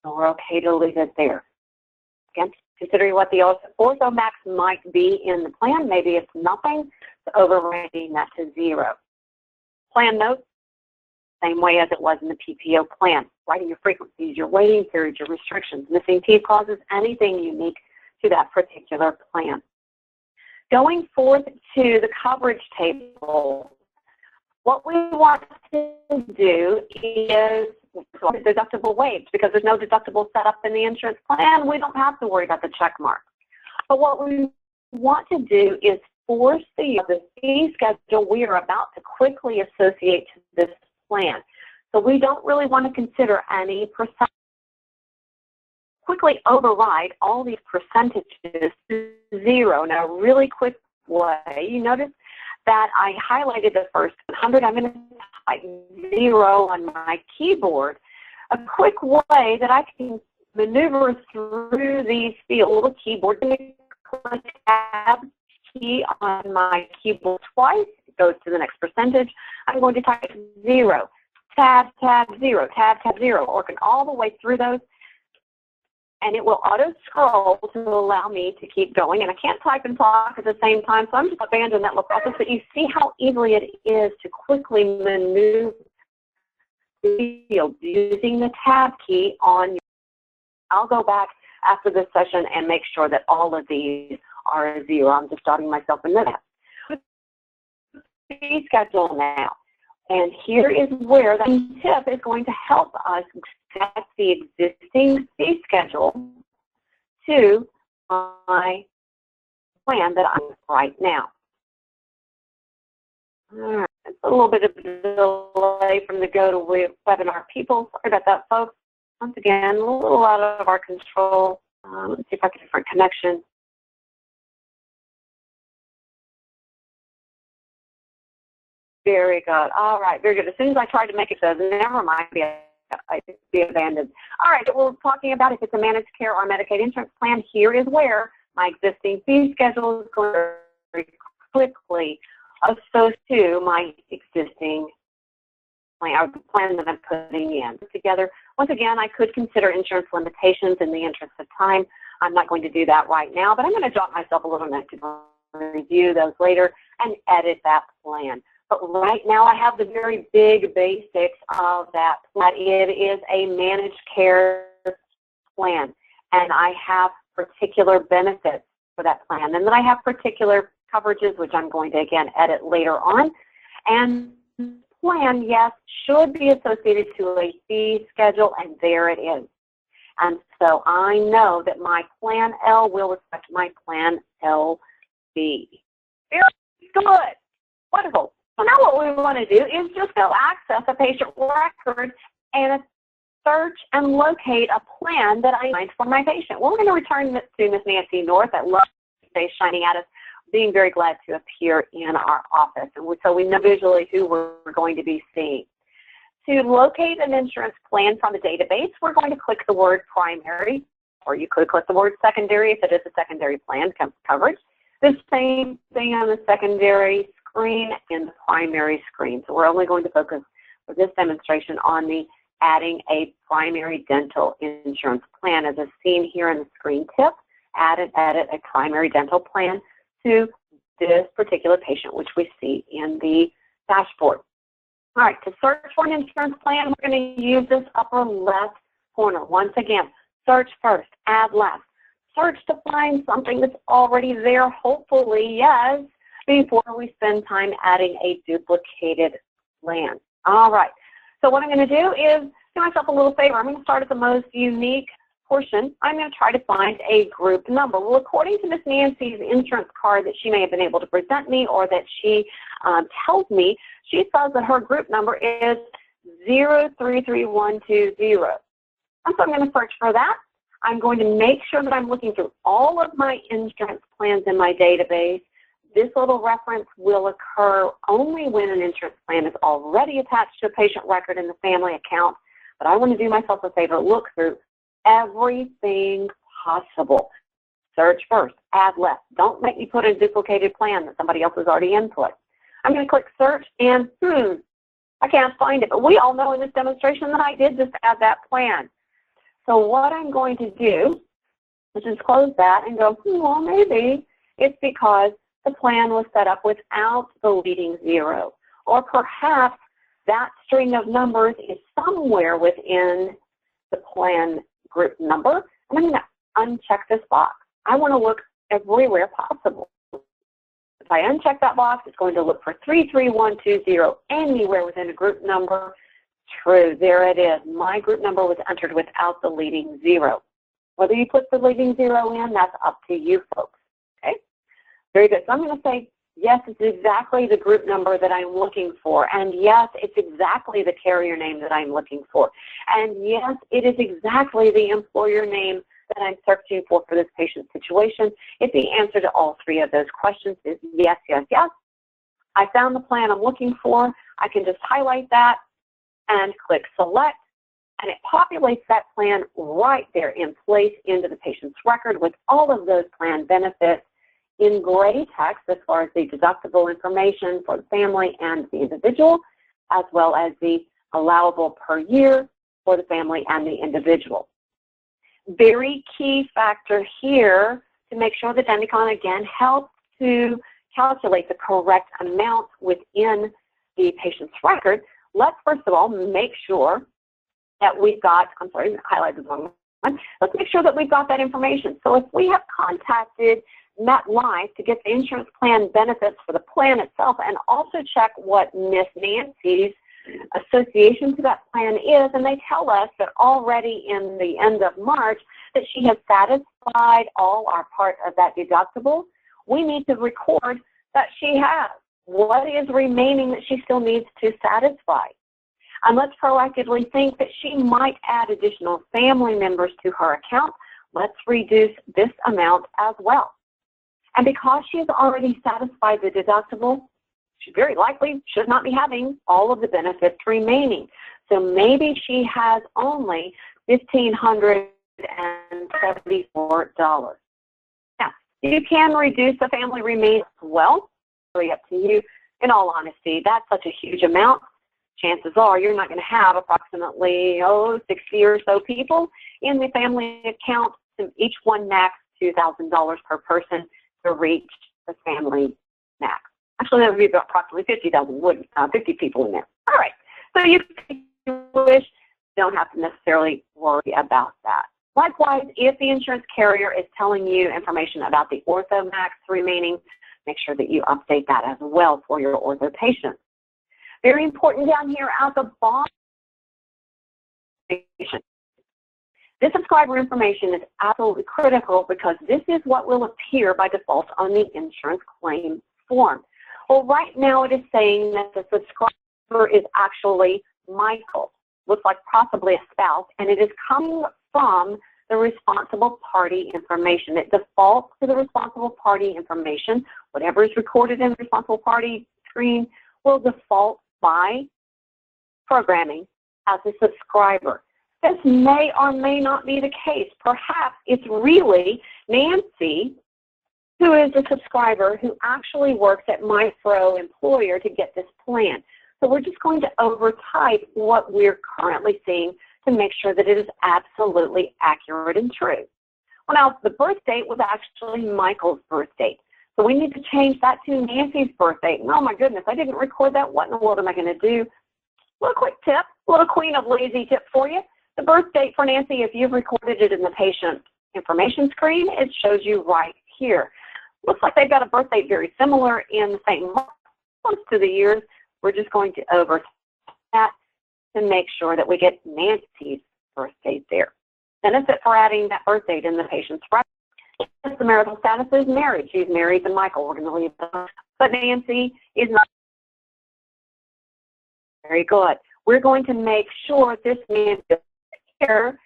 so we're okay to leave it there. Again, considering what the ortho max might be in the plan, maybe it's nothing, so overriding that to 0. Plan notes, same way as it was in the PPO plan. Writing your frequencies, your waiting periods, your restrictions, missing T clauses, anything unique to that particular plan. Going forth to the coverage table, what we want to do is deductible waived because there's no deductible set up in the insurance plan. We don't have to worry about the check mark. But what we want to do is force the fee schedule we are about to quickly associate to this plan. So we don't really want to consider any percent. Quickly override all these percentages to 0 in a really quick way. You notice that I highlighted the first 100. I'm going to type 0 on my keyboard. A quick way that I can maneuver through these fields, little keyboard, click Tab key on my keyboard twice. It goes to the next percentage. I'm going to type 0, Tab, Tab, 0, Tab, Tab, 0, working all the way through those. And it will auto-scroll to allow me to keep going. And I can't type and talk at the same time, so I'm just abandoning that little process. But you see how easily it is to quickly maneuver the field using the Tab key on your. I'll go back after this session and make sure that all of these are 0. I'm just jotting myself a note. Fee schedule now. And here is where the tip is going to help us set the existing fee schedule to my plan that I'm right now. All right, it's a little bit of a delay from the GoToWebinar people. Sorry about that, folks. Once again, a little out of our control. Let's see if I can get a different connection. Very good. All right, very good. As soon as I tried to make it so, never mind, I be abandoned. All right, we're talking about if it's a managed care or Medicaid insurance plan, here is where my existing fee schedule is going to very quickly associate to my existing plan, or the plan that I'm putting in together. Once again, I could consider insurance limitations in the interest of time. I'm not going to do that right now, but I'm going to jot myself a little note to review those later and edit that plan. But right now I have the very big basics of that plan. It is a managed care plan, and I have particular benefits for that plan. And then I have particular coverages, which I'm going to, again, edit later on. And plan, yes, should be associated to a fee schedule, and there it is. And so I know that my Plan L will reflect my Plan LB. Very good. Wonderful. So now what we want to do is just go access a patient record and search and locate a plan that I find for my patient. We're going to return this to Miss Nancy North. I love to stay shining at us. being very glad to appear in our office. And so we know visually who we're going to be seeing. To locate an insurance plan from the database, we're going to click the word primary, or you could click the word secondary if it is a secondary plan coverage. The same thing on the secondary screen and the primary screen. So we're only going to focus for this demonstration on the adding a primary dental insurance plan, as is seen here in the screen tip. Add and edit a primary dental plan to this particular patient, which we see in the dashboard. All right, to search for an insurance plan, we're going to use this upper left corner. Once again, search first, add last. Search to find something that's already there, hopefully, yes, before we spend time adding a duplicated plan. All right, so what I'm going to do is do myself a little favor. I'm going to start at the most unique portion. I'm going to try to find a group number. Well, according to Miss Nancy's insurance card that she may have been able to present me, or that she tells me, she says that her group number is 033120. And so I'm going to search for that. I'm going to make sure that I'm looking through all of my insurance plans in my database. This little reference will occur only when an insurance plan is already attached to a patient record in the family account. But I want to do myself a favor, look through everything possible. Search first, add left. Don't make me put a duplicated plan that somebody else has already input. I'm going to click search and I can't find it. But we all know in this demonstration that I did just add that plan. So what I'm going to do is just close that and go, well, maybe it's because the plan was set up without the leading 0. Or perhaps that string of numbers is somewhere within the plan group number. And I'm going to uncheck this box. I want to look everywhere possible. If I uncheck that box, it's going to look for 33120 anywhere within a group number. True, there it is. My group number was entered without the leading 0. Whether you put the leading 0 in, that's up to you folks. Okay? Very good. So I'm going to say, yes, it's exactly the group number that I'm looking for. And yes, it's exactly the carrier name that I'm looking for. And yes, it is exactly the employer name that I'm searching for this patient situation. If the answer to all 3 of those questions is yes, yes, yes, I found the plan I'm looking for. I can just highlight that and click select, and it populates that plan right there in place into the patient's record with all of those plan benefits in gray text as far as the deductible information for the family and the individual, as well as the allowable per year for the family and the individual. Very key factor here to make sure that Denticon, again, helps to calculate the correct amount within the patient's record. Let's first of all make sure that we've got, I'm sorry, I highlighted the wrong one. Let's make sure that we've got that information. So if we have contacted Metlife to get the insurance plan benefits for the plan itself and also check what Miss Nancy's association to that plan is, and they tell us that already in the end of March that she has satisfied all or part of that deductible, we need to record that she has. What is remaining that she still needs to satisfy? And let's proactively think that she might add additional family members to her account. Let's reduce this amount as well. And because she has already satisfied the deductible, she very likely should not be having all of the benefits remaining. So maybe she has only $1,574. Now, you can reduce the family remains as well. Really up to you. In all honesty, that's such a huge amount. Chances are you're not going to have approximately 60 or so people in the family account. Each one max $2,000 per person to reach the family max. Actually, that would be about approximately 50 people in there. All right. So you wish, don't have to necessarily worry about that. Likewise, if the insurance carrier is telling you information about the ortho max remaining, make sure that you update that as well for your ortho patients. Very important down here at the bottom. This subscriber information is absolutely critical because this is what will appear by default on the insurance claim form. Well, right now it is saying that the subscriber is actually Michael. Looks like possibly a spouse, and it is coming from the responsible party information. It defaults to the responsible party information. Whatever is recorded in the responsible party screen will default by programming as a subscriber. This may or may not be the case. Perhaps it's really Nancy, who is a subscriber, who actually works at my Ppo employer to get this plan. So we're just going to overtype what we're currently seeing to make sure that it is absolutely accurate and true. Well, now, the birth date was actually Michael's birth date. So we need to change that to Nancy's birth date. And oh my goodness, I didn't record that. What in the world am I going to do? A little quick tip, a little queen of lazy tip for you. The birth date for Nancy, if you've recorded it in the patient information screen, it shows you right here. Looks like they've got a birth date very similar in the same month, close to the years. We're just going to overtype that to make sure that we get Nancy's birth date there. Benefit for adding that birth date in the patient's record. The marital status is married. She's married to Michael. We're going to leave that. But Nancy is not. Very good. We're going to make sure this means here,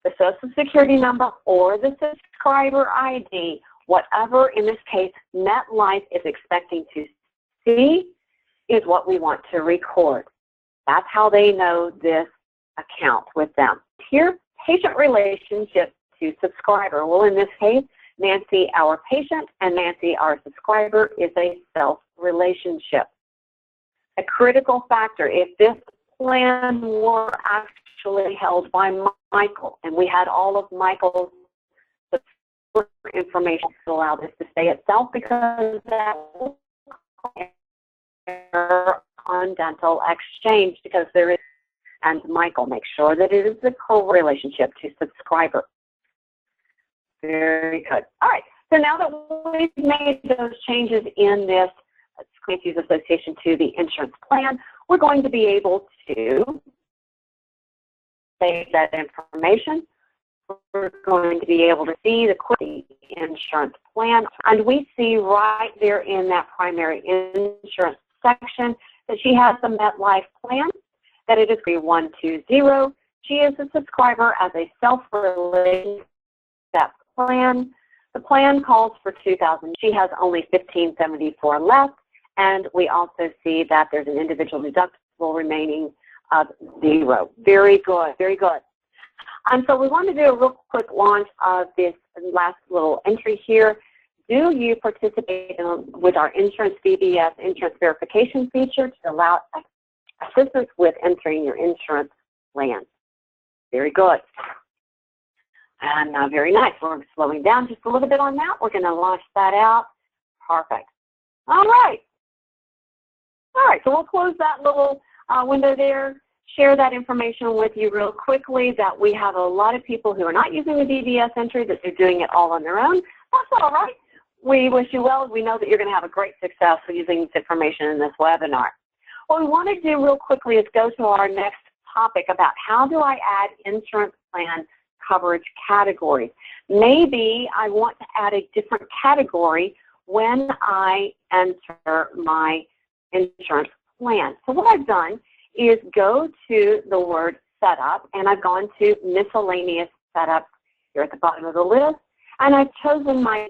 the Social Security number or the subscriber ID, whatever in this case Metlife is expecting to see, is what we want to record. That's how they know this account with them. Here, patient relationship to subscriber. Well, in this case, Nancy, our patient, and Nancy, our subscriber, is a self-relationship. A critical factor, if this plan were actually held by Michael, and we had all of Michael's information to allow this to stay itself, because that will on dental exchange, because there is, and Michael, make sure that it is the co-relationship to subscriber. Very good. All right, so now that we've made those changes in this Nancy's association to the insurance plan, we're going to be able to save that information. We're going to be able to see the insurance plan, and we see right there in that primary insurance section that she has the Metlife plan, that it is 3120. She is a subscriber as a self-related plan. The plan calls for $2,000. She has only $1,574 left, and we also see that there's an individual deductible remaining of 0. Very good, very good. And so we want to do a real quick launch of this last little entry here. Do you participate with our Insurance VBS insurance verification feature to allow assistance with entering your insurance plan? Very good. And very nice. We're slowing down just a little bit on that. We're going to launch that out. Perfect. All right. All right, so we'll close that little window there, share that information with you real quickly, that we have a lot of people who are not using the VBS entry, that they're doing it all on their own. That's all right. We wish you well. We know that you're going to have a great success with using this information in this webinar. What we want to do real quickly is go to our next topic about how do I add insurance plan coverage categories. Maybe I want to add a different category when I enter my insurance plan. So what I've done is go to the word setup, and I've gone to miscellaneous setup here at the bottom of the list, and I've chosen my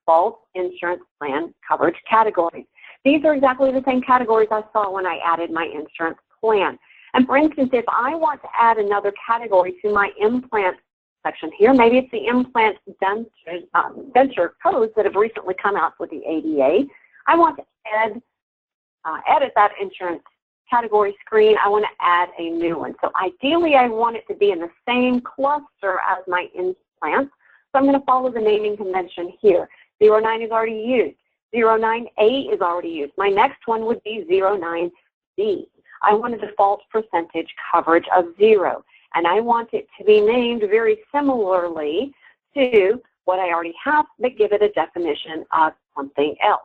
default insurance plan coverage categories. These are exactly the same categories I saw when I added my insurance plan. And for instance, if I want to add another category to my implant section here, maybe it's the implant denture codes that have recently come out with the ADA, I want to edit that insurance category screen. I want to add a new one. So ideally, I want it to be in the same cluster as my implants. So I'm going to follow the naming convention here. 09 is already used. 09A is already used. My next one would be 09B. I want a default percentage coverage of 0. And I want it to be named very similarly to what I already have, but give it a definition of something else.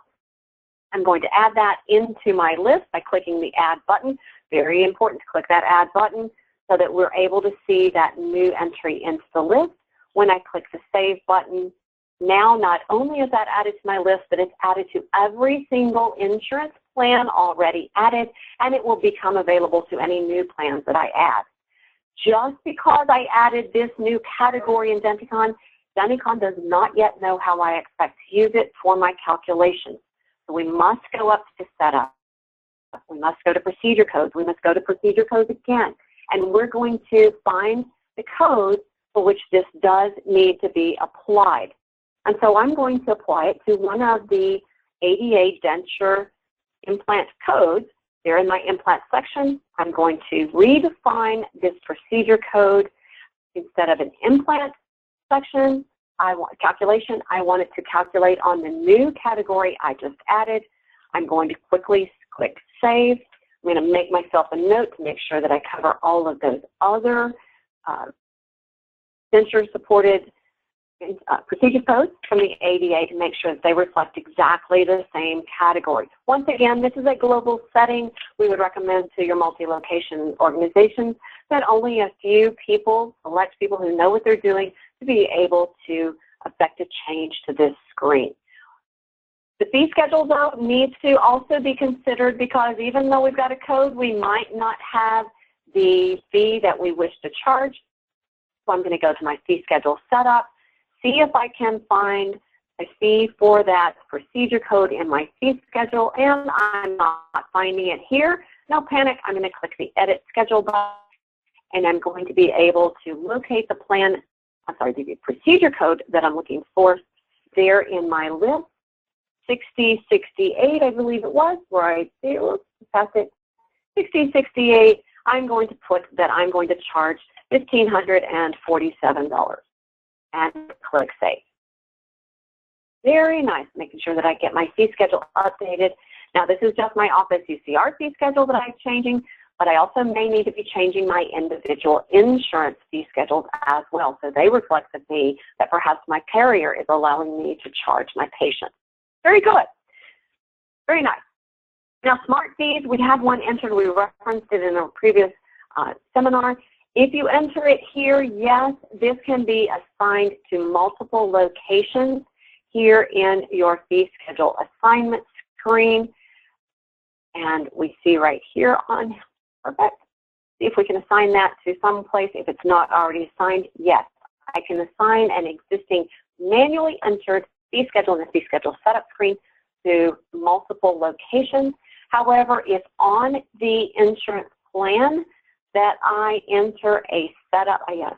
I'm going to add that into my list by clicking the Add button. Very important to click that Add button so that we're able to see that new entry into the list. When I click the Save button, now not only is that added to my list, but it's added to every single insurance plan already added, and it will become available to any new plans that I add. Just because I added this new category in Denticon, Denticon does not yet know how I expect to use it for my calculations. So we must go up to setup. We must go to procedure codes. We must go to procedure codes again. And we're going to find the code for which this does need to be applied. And so I'm going to apply it to one of the ADA denture implant codes. There in my implant section, I'm going to redefine this procedure code. Instead of an implant section, calculation, I want it to calculate on the new category I just added. I'm going to quickly click Save. I'm going to make myself a note to make sure that I cover all of those other denture-supported procedure codes from the ADA to make sure that they reflect exactly the same category. Once again, this is a global setting. We would recommend to your multi-location organizations that only a few people, select people who know what they're doing, to be able to affect a change to this screen. The fee schedule, though, needs to also be considered because even though we've got a code, we might not have the fee that we wish to charge. So I'm going to go to my fee schedule setup, see if I can find a fee for that procedure code in my fee schedule, and I'm not finding it here. No panic. I'm going to click the Edit Schedule button, and I'm going to be able to locate the the procedure code that I'm looking for there in my list. 6068, I believe it was, right there. Oops, past it. 6068, I'm going to put that I'm going to charge $1,547 and click Save. Very nice, making sure that I get my fee schedule updated. Now, this is just my Office UCR fee schedule that I'm changing, but I also may need to be changing my individual insurance fee schedules as well, so they reflect the fee that perhaps my carrier is allowing me to charge my patients. Very good. Very nice. Now, smart fees, we have one entered. We referenced it in a previous seminar. If you enter it here, yes, this can be assigned to multiple locations here in your fee schedule assignment screen. And we see right here on, perfect. See if we can assign that to some place. If it's not already assigned, yes, I can assign an existing manually entered fee schedule in the fee schedule setup screen to multiple locations. However, if on the insurance plan that I enter a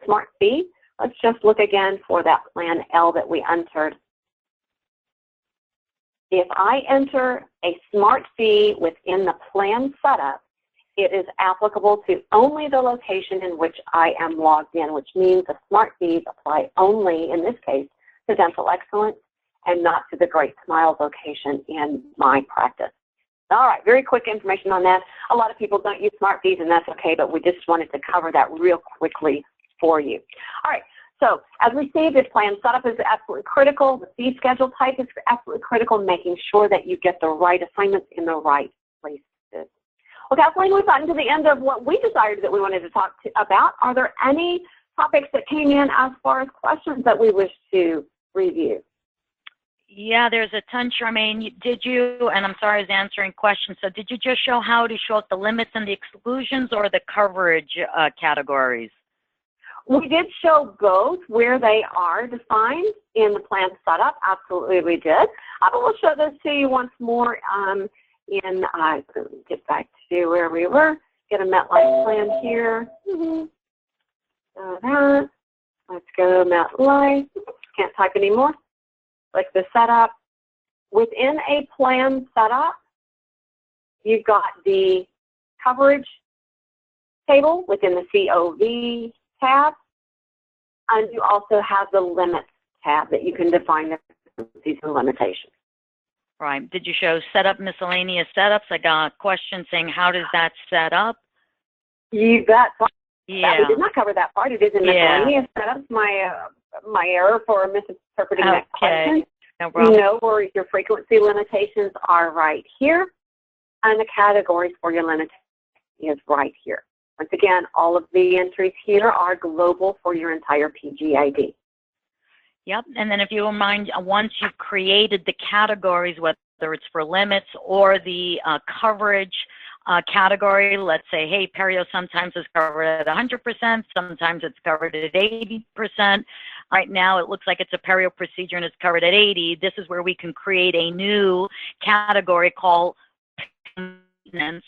smart fee, let's just look again for that plan L that we entered. If I enter a smart fee within the plan setup, it is applicable to only the location in which I am logged in, which means the smart fees apply only, in this case, to Dental Excellence and not to the Great Smiles location in my practice. All right, very quick information on that. A lot of people don't use smart fees, and that's okay, but we just wanted to cover that real quickly for you. All right, so as we see, this plan setup is absolutely critical. The fee schedule type is absolutely critical, making sure that you get the right assignments in the right places. Well, Kathleen, we've gotten to the end of what we decided that we wanted to talk about. Are there any topics that came in as far as questions that we wish to review? Yeah, there's a ton, Charmaine. Did you, and I'm sorry I was answering questions, so did you just show how to show the limits and the exclusions or the coverage categories? We did show both where they are defined in the plan setup. Absolutely, we did. But we'll show this to you once more get back to where we were. Get a Metlife plan here. Let's go Metlife. Can't type anymore. Click the setup. Within a plan setup, you've got the coverage table within the COV tab, and you also have the limits tab that you can define the frequencies and limitations. Right. Did you show setup miscellaneous setups? I got a question saying, how does that set up? You bet. Yeah. We did not cover that part. It is in miscellaneous setups. My error for misinterpreting that question. No problem. You know where your frequency limitations are right here, and the categories for your limit is right here. Once again, all of the entries here are global for your entire PGID. Yep, and then if you don't mind, once you've created the categories, whether it's for limits or the coverage, category. Let's say, hey, perio sometimes is covered at 100%, sometimes it's covered at 80%. Right now, it looks like it's a perio procedure and it's covered at 80. This is where we can create a new category called maintenance.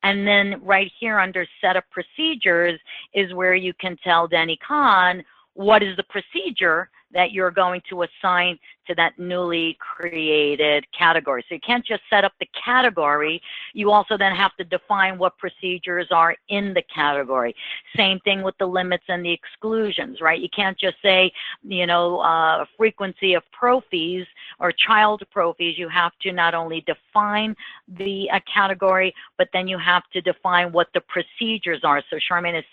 And then right here under set of procedures is where you can tell Denticon what is the procedure that you're going to assign to that newly created category. So you can't just set up the category. You also then have to define what procedures are in the category. Same thing with the limits and the exclusions, right? You can't just say, you know, frequency of pro fees or child pro fees. You have to not only define the category, but then you have to define what the procedures are. So Charmaine is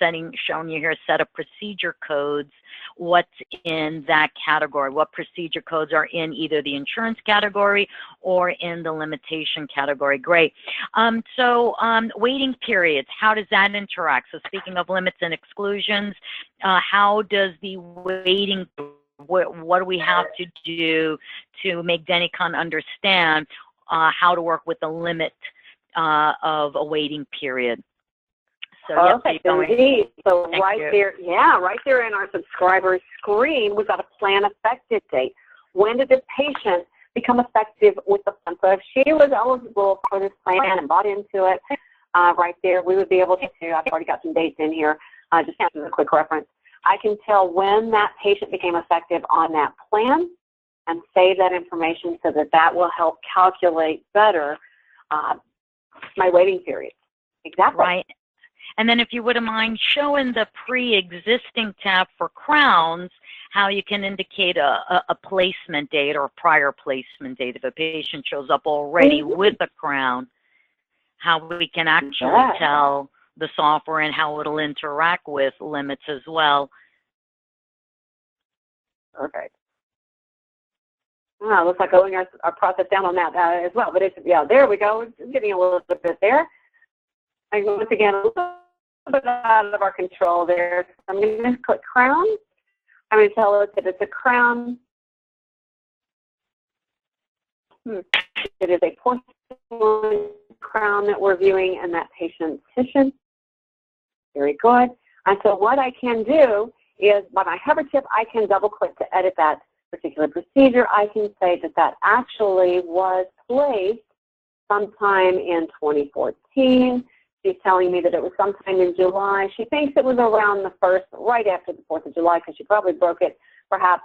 showing you here a set of procedure codes, what's in that category, what procedure codes are in either the insurance category or in the limitation category. Great. Waiting periods, how does that interact? So speaking of limits and exclusions, how does the waiting, what do we have to do to make Denticon understand how to work with the limit of a waiting period? So, perfect, indeed. So right there, right there in our subscriber screen, we've got a plan effective date. When did this patient become effective with the plan? So if she was eligible for this plan and bought into it, right there, we would be able to, I've already got some dates in here, just as a quick reference. I can tell when that patient became effective on that plan and save that information so that that will help calculate better my waiting period. Exactly. Right. And then if you wouldn't mind showing the pre-existing tab for crowns, how you can indicate a placement date or prior placement date. If a patient shows up already with a crown, how we can actually tell the software and how it'll interact with limits as well. Perfect. Oh, looks like going our process down on that as well. But it's, yeah, there we go. It's getting a little bit there. And once again, a little bit out of our control there. So I'm going to click crown. I'm going to tell it that it's a crown. It is a porcelain crown that we're viewing in that patient's position. Very good. And so what I can do is, by my hover tip, I can double click to edit that particular procedure. I can say that that actually was placed sometime in 2014. She's telling me that it was sometime in July. She thinks it was around the 1st, right after the 4th of July, because she probably broke it perhaps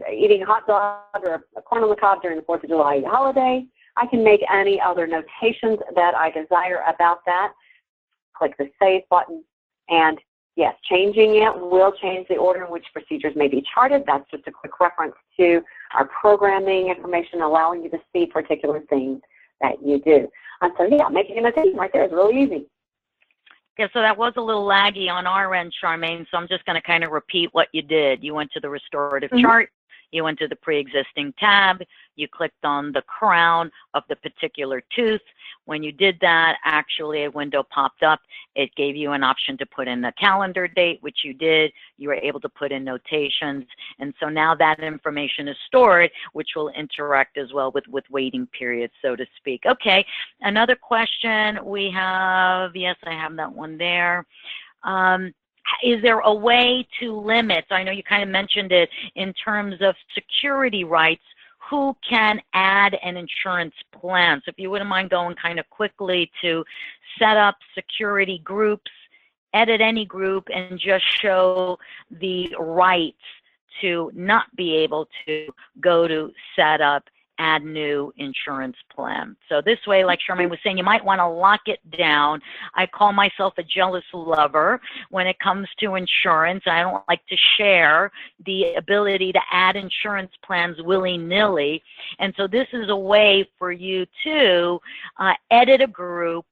eating a hot dog or a corn on the cob during the 4th of July holiday. I can make any other notations that I desire about that. Click the Save button, and yes, changing it will change the order in which procedures may be charted. That's just a quick reference to our programming information, allowing you to see particular things that you do. And so, yeah, making a notation right there is really easy. Yeah, so that was a little laggy on our end, Charmaine, so I'm just going to kind of repeat what you did. You went to the restorative chart. You went to the pre-existing tab. You clicked on the crown of the particular tooth. When you did that, actually a window popped up. It gave you an option to put in a calendar date, which you did. You were able to put in notations. And so now that information is stored, which will interact as well with waiting periods, so to speak. Okay, another question we have. Yes, I have that one there. Is there a way to limit, I know you kind of mentioned it, in terms of security rights, who can add an insurance plan? So if you wouldn't mind going kind of quickly to set up security groups, edit any group, and just show the rights to not be able to go to set up, add new insurance plan. So this way, like Charmaine was saying, you might want to lock it down. I call myself a jealous lover when it comes to insurance. I don't like to share the ability to add insurance plans willy-nilly. And so this is a way for you to edit a group,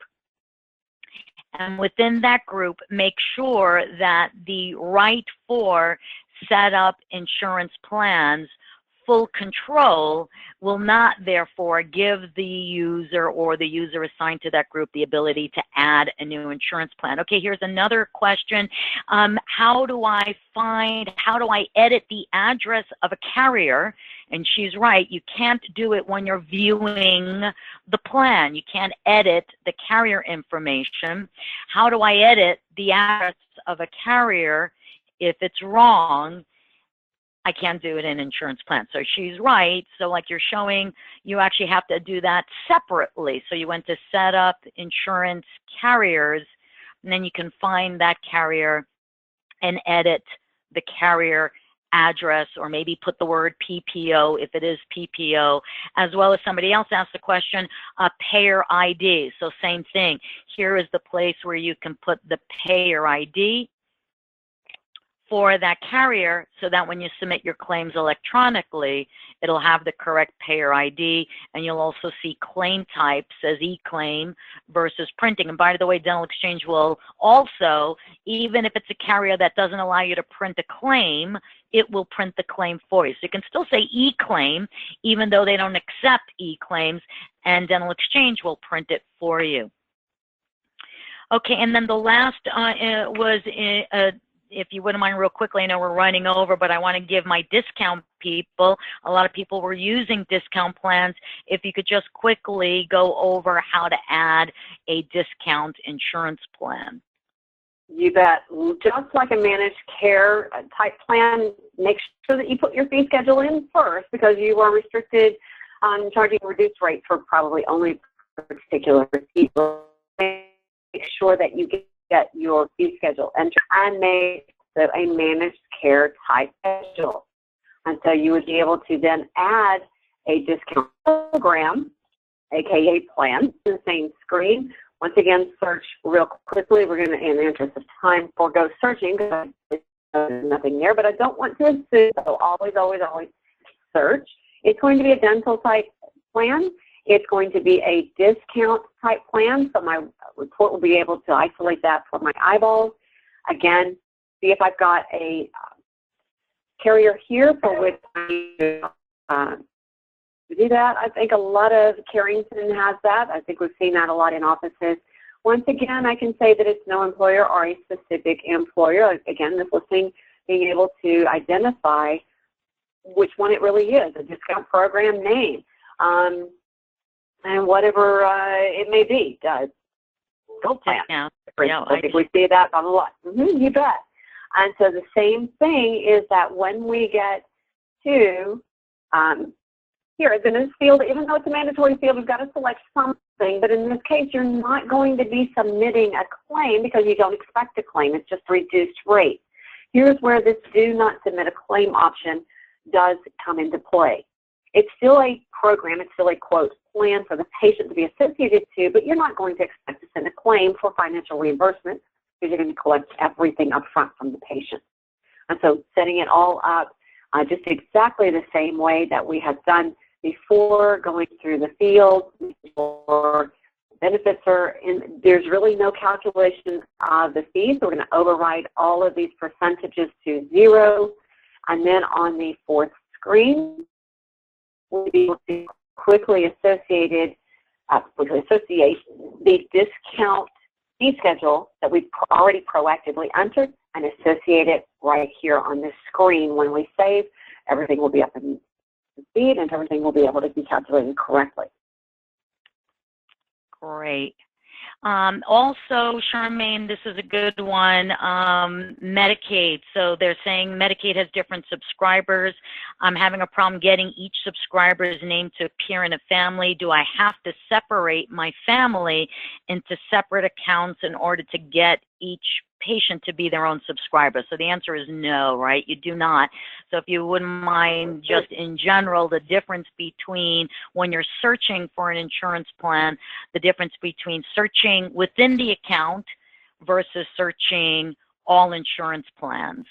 and within that group, make sure that the right for set up insurance plans full control will not therefore give the user or the user assigned to that group the ability to add a new insurance plan. Okay, here's another question. How do I edit the address of a carrier? And she's right, you can't do it when you're viewing the plan. You can't edit the carrier information. How do I edit the address of a carrier if it's wrong? I can't do it in insurance plan. So she's right. So like you're showing, you actually have to do that separately. So you went to set up insurance carriers, and then you can find that carrier and edit the carrier address, or maybe put the word PPO if it is PPO, as well as somebody else asked the question, payer ID. So same thing. Here is the place where you can put the payer ID for that carrier, so that when you submit your claims electronically, it'll have the correct payer ID, and you'll also see claim types as e-claim versus printing. And by the way, Dental Exchange will also, even if it's a carrier that doesn't allow you to print a claim, it will print the claim for you. So you can still say e-claim, even though they don't accept e-claims, and Dental Exchange will print it for you. Okay, and then the last was if you wouldn't mind real quickly, I know we're running over, but I want to give my discount people, a lot of people were using discount plans. If you could just quickly go over how to add a discount insurance plan. You bet. Just like a managed care type plan, make sure that you put your fee schedule in first, because you are restricted on charging a reduced rate for probably only particular people. Make sure that you get your fee schedule entered and make a managed care type schedule. And so you would be able to then add a discount program, aka plan, to the same screen. Once again, search real quickly. We're going to, in the interest of time, forego searching because there's nothing there, but I don't want to assume, so always, always, always search. It's going to be a dental type plan. It's going to be a discount type plan, so my report will be able to isolate that for my eyeballs. Again, see if I've got a carrier here for which I do that. I think a lot of Carrington has that. I think we've seen that a lot in offices. Once again, I can say that it's no employer or a specific employer. Again, this listing being able to identify which one it really is, a discount program name. And whatever it may be, gold plan. Yeah, I think we see that on a lot. You bet. And so the same thing is that when we get to here, in this field, even though it's a mandatory field, we've got to select something. But in this case, you're not going to be submitting a claim because you don't expect a claim. It's just reduced rate. Here's where this do not submit a claim option does come into play. It's still a program, it's still a, quote, plan for the patient to be associated to, but you're not going to expect to send a claim for financial reimbursement because you're going to collect everything up front from the patient. And so setting it all up just exactly the same way that we had done before, going through the field, or benefits are in, there's really no calculation of the fees. So we're going to override all of these percentages to 0. And then on the fourth screen, we'll be able to quickly associate the discount fee schedule that we've already proactively entered and associate it right here on this screen. When we save, everything will be up in speed and everything will be able to be calculated correctly. Great. Also, Charmaine, this is a good one, Medicaid. So they're saying Medicaid has different subscribers. I'm having a problem getting each subscriber's name to appear in a family. Do I have to separate my family into separate accounts in order to get each patient to be their own subscriber? So the answer is no, right? You do not. So if you wouldn't mind, just in general, the difference between when you're searching for an insurance plan, the difference between searching within the account versus searching all insurance plans.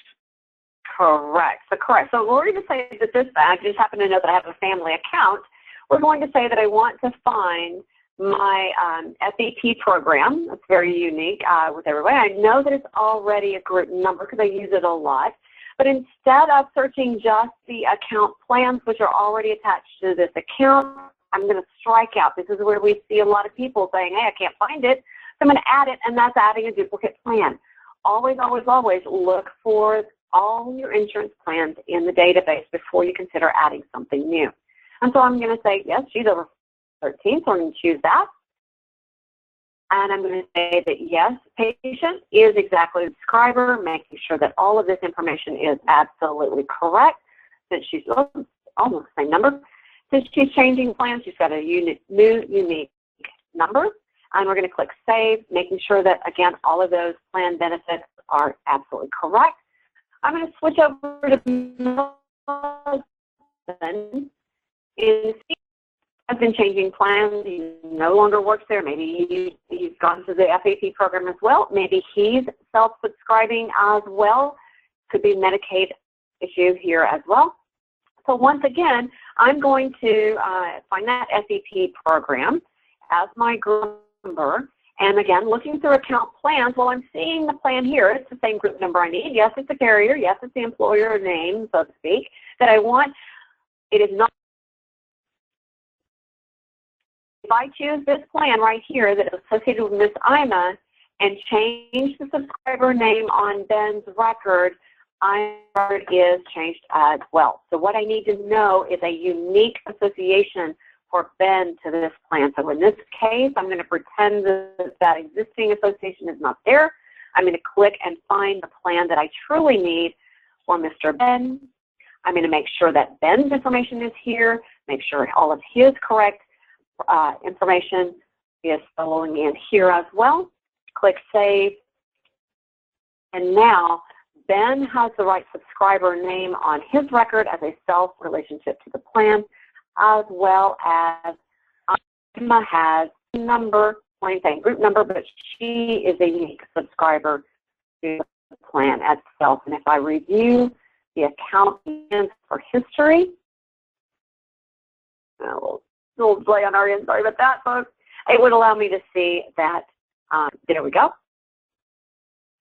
Correct. So we're going to say that this, I just happen to know that I have a family account. We're going to say that I want to find my FEP program. That's very unique with everybody. I know that it's already a group number because I use it a lot, But instead of searching just the account plans, which are already attached to this account, I'm going to strike out. This is where we see a lot of people saying, hey, I can't find it, so I'm going to add it, and that's adding a duplicate plan. Always, always, always look for all your insurance plans in the database before you consider adding something new. And so I'm going to say, yes, she's over 13, so I'm going to choose that. And I'm going to say that, yes, patient is exactly the subscriber, making sure that all of this information is absolutely correct. Since she's almost the same number. Since she's changing plans, she's got a new unique number. And we're going to click Save, making sure that, again, all of those plan benefits are absolutely correct. I'm going to switch over to husband. Has been changing plans. He no longer works there. Maybe he's gone to the FAP program as well. Maybe he's self-subscribing as well. Could be Medicaid issue here as well. So once again, I'm going to find that FAP program as my group number. And again, looking through account plans, well, I'm seeing the plan here. It's the same group number I need. Yes, it's the carrier. Yes, it's the employer name, so to speak, that I want. It is not. If I choose this plan right here that is associated with Miss Ima and change the subscriber name on Ben's record, record is changed as well. So what I need to know is a unique association for Ben to this plan. So in this case, I'm going to pretend that existing association is not there. I'm going to click and find the plan that I truly need for Mr. Ben. I'm going to make sure that Ben's information is here, make sure all of his correct information is following in here as well. Click Save. And now Ben has the right subscriber name on his record as a self-relationship to the plan, as well as Emma has number, same group number, but she is a unique subscriber to the plan itself. And if I review the account for history, little delay on our end, sorry about that, folks. It would allow me to see that, there we go,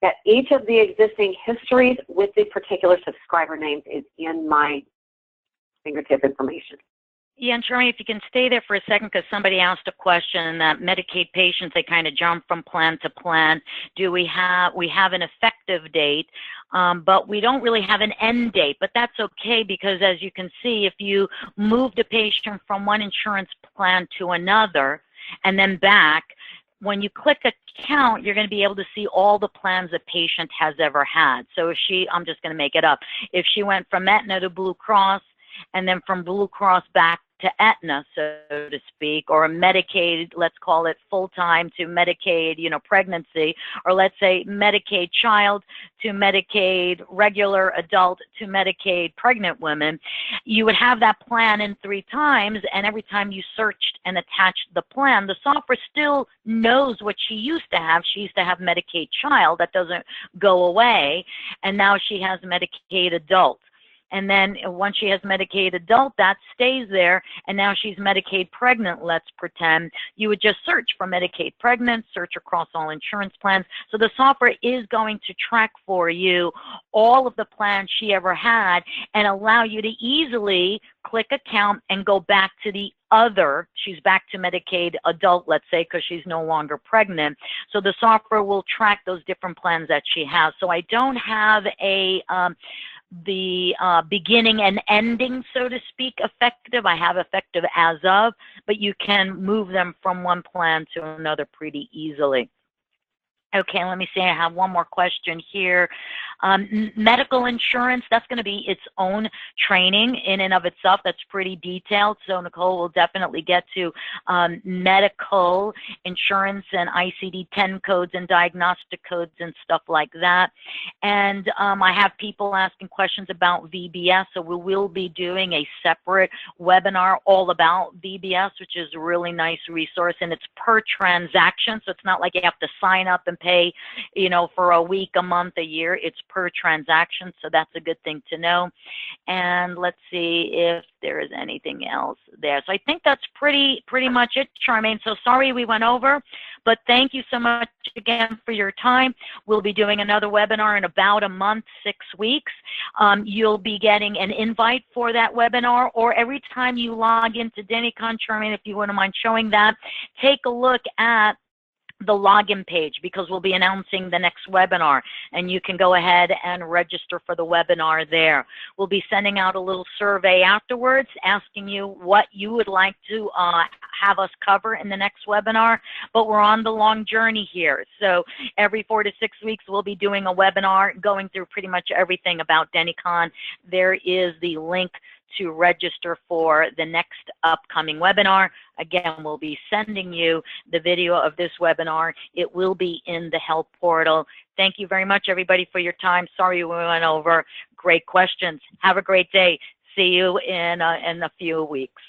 that each of the existing histories with the particular subscriber names is in my fingertip information. Yeah, and Sherry, if you can stay there for a second, because somebody asked a question that Medicaid patients, they kind of jump from plan to plan. We have an effective date, but we don't really have an end date, but that's okay, because as you can see, if you move the patient from one insurance plan to another and then back, when you click account, you're going to be able to see all the plans the patient has ever had. So if I'm just going to make it up, if she went from Aetna to Blue Cross and then from Blue Cross back to Aetna, so to speak, or a Medicaid, let's call it full-time, to Medicaid, pregnancy, or let's say Medicaid child to Medicaid regular adult to Medicaid pregnant women, you would have that plan in 3 times, and every time you searched and attached the plan, the software still knows what she used to have. She used to have Medicaid child. That doesn't go away, and now she has Medicaid adult. And then once she has Medicaid adult, that stays there, and now she's Medicaid pregnant, let's pretend. You would just search for Medicaid pregnant, search across all insurance plans. So the software is going to track for you all of the plans she ever had and allow you to easily click account and go back to the other. She's back to Medicaid adult, let's say, because she's no longer pregnant. So the software will track those different plans that she has. So I don't have the beginning and ending, so to speak, effective. I have effective as of, but you can move them from one plan to another pretty easily. Okay, let me see. I have one more question here. Medical insurance, that's going to be its own training in and of itself. That's pretty detailed. So Nicole will definitely get to medical insurance and ICD-10 codes and diagnostic codes and stuff like that. And I have people asking questions about VBS. So we will be doing a separate webinar all about VBS, which is a really nice resource. And it's per transaction. So it's not like you have to sign up and pay, for a week, a month, a year. It's per transaction, so that's a good thing to know. And let's see if there is anything else there. So I think that's pretty much it, Charmaine. So sorry we went over, but thank you so much again for your time. We'll be doing another webinar in about a month, 6 weeks. You'll be getting an invite for that webinar, or every time you log into Denticon, Charmaine, if you wouldn't mind showing that, take a look at the login page, because we'll be announcing the next webinar, and you can go ahead and register for the webinar there. We'll be sending out a little survey afterwards asking you what you would like to have us cover in the next webinar, but we're on the long journey here. So every 4 to 6 weeks, we'll be doing a webinar going through pretty much everything about Denticon. There is the link to register for the next upcoming webinar. Again, we'll be sending you the video of this webinar. It will be in the help portal. Thank you very much, everybody, for your time. Sorry we went over. Great questions. Have a great day. See you in a few weeks.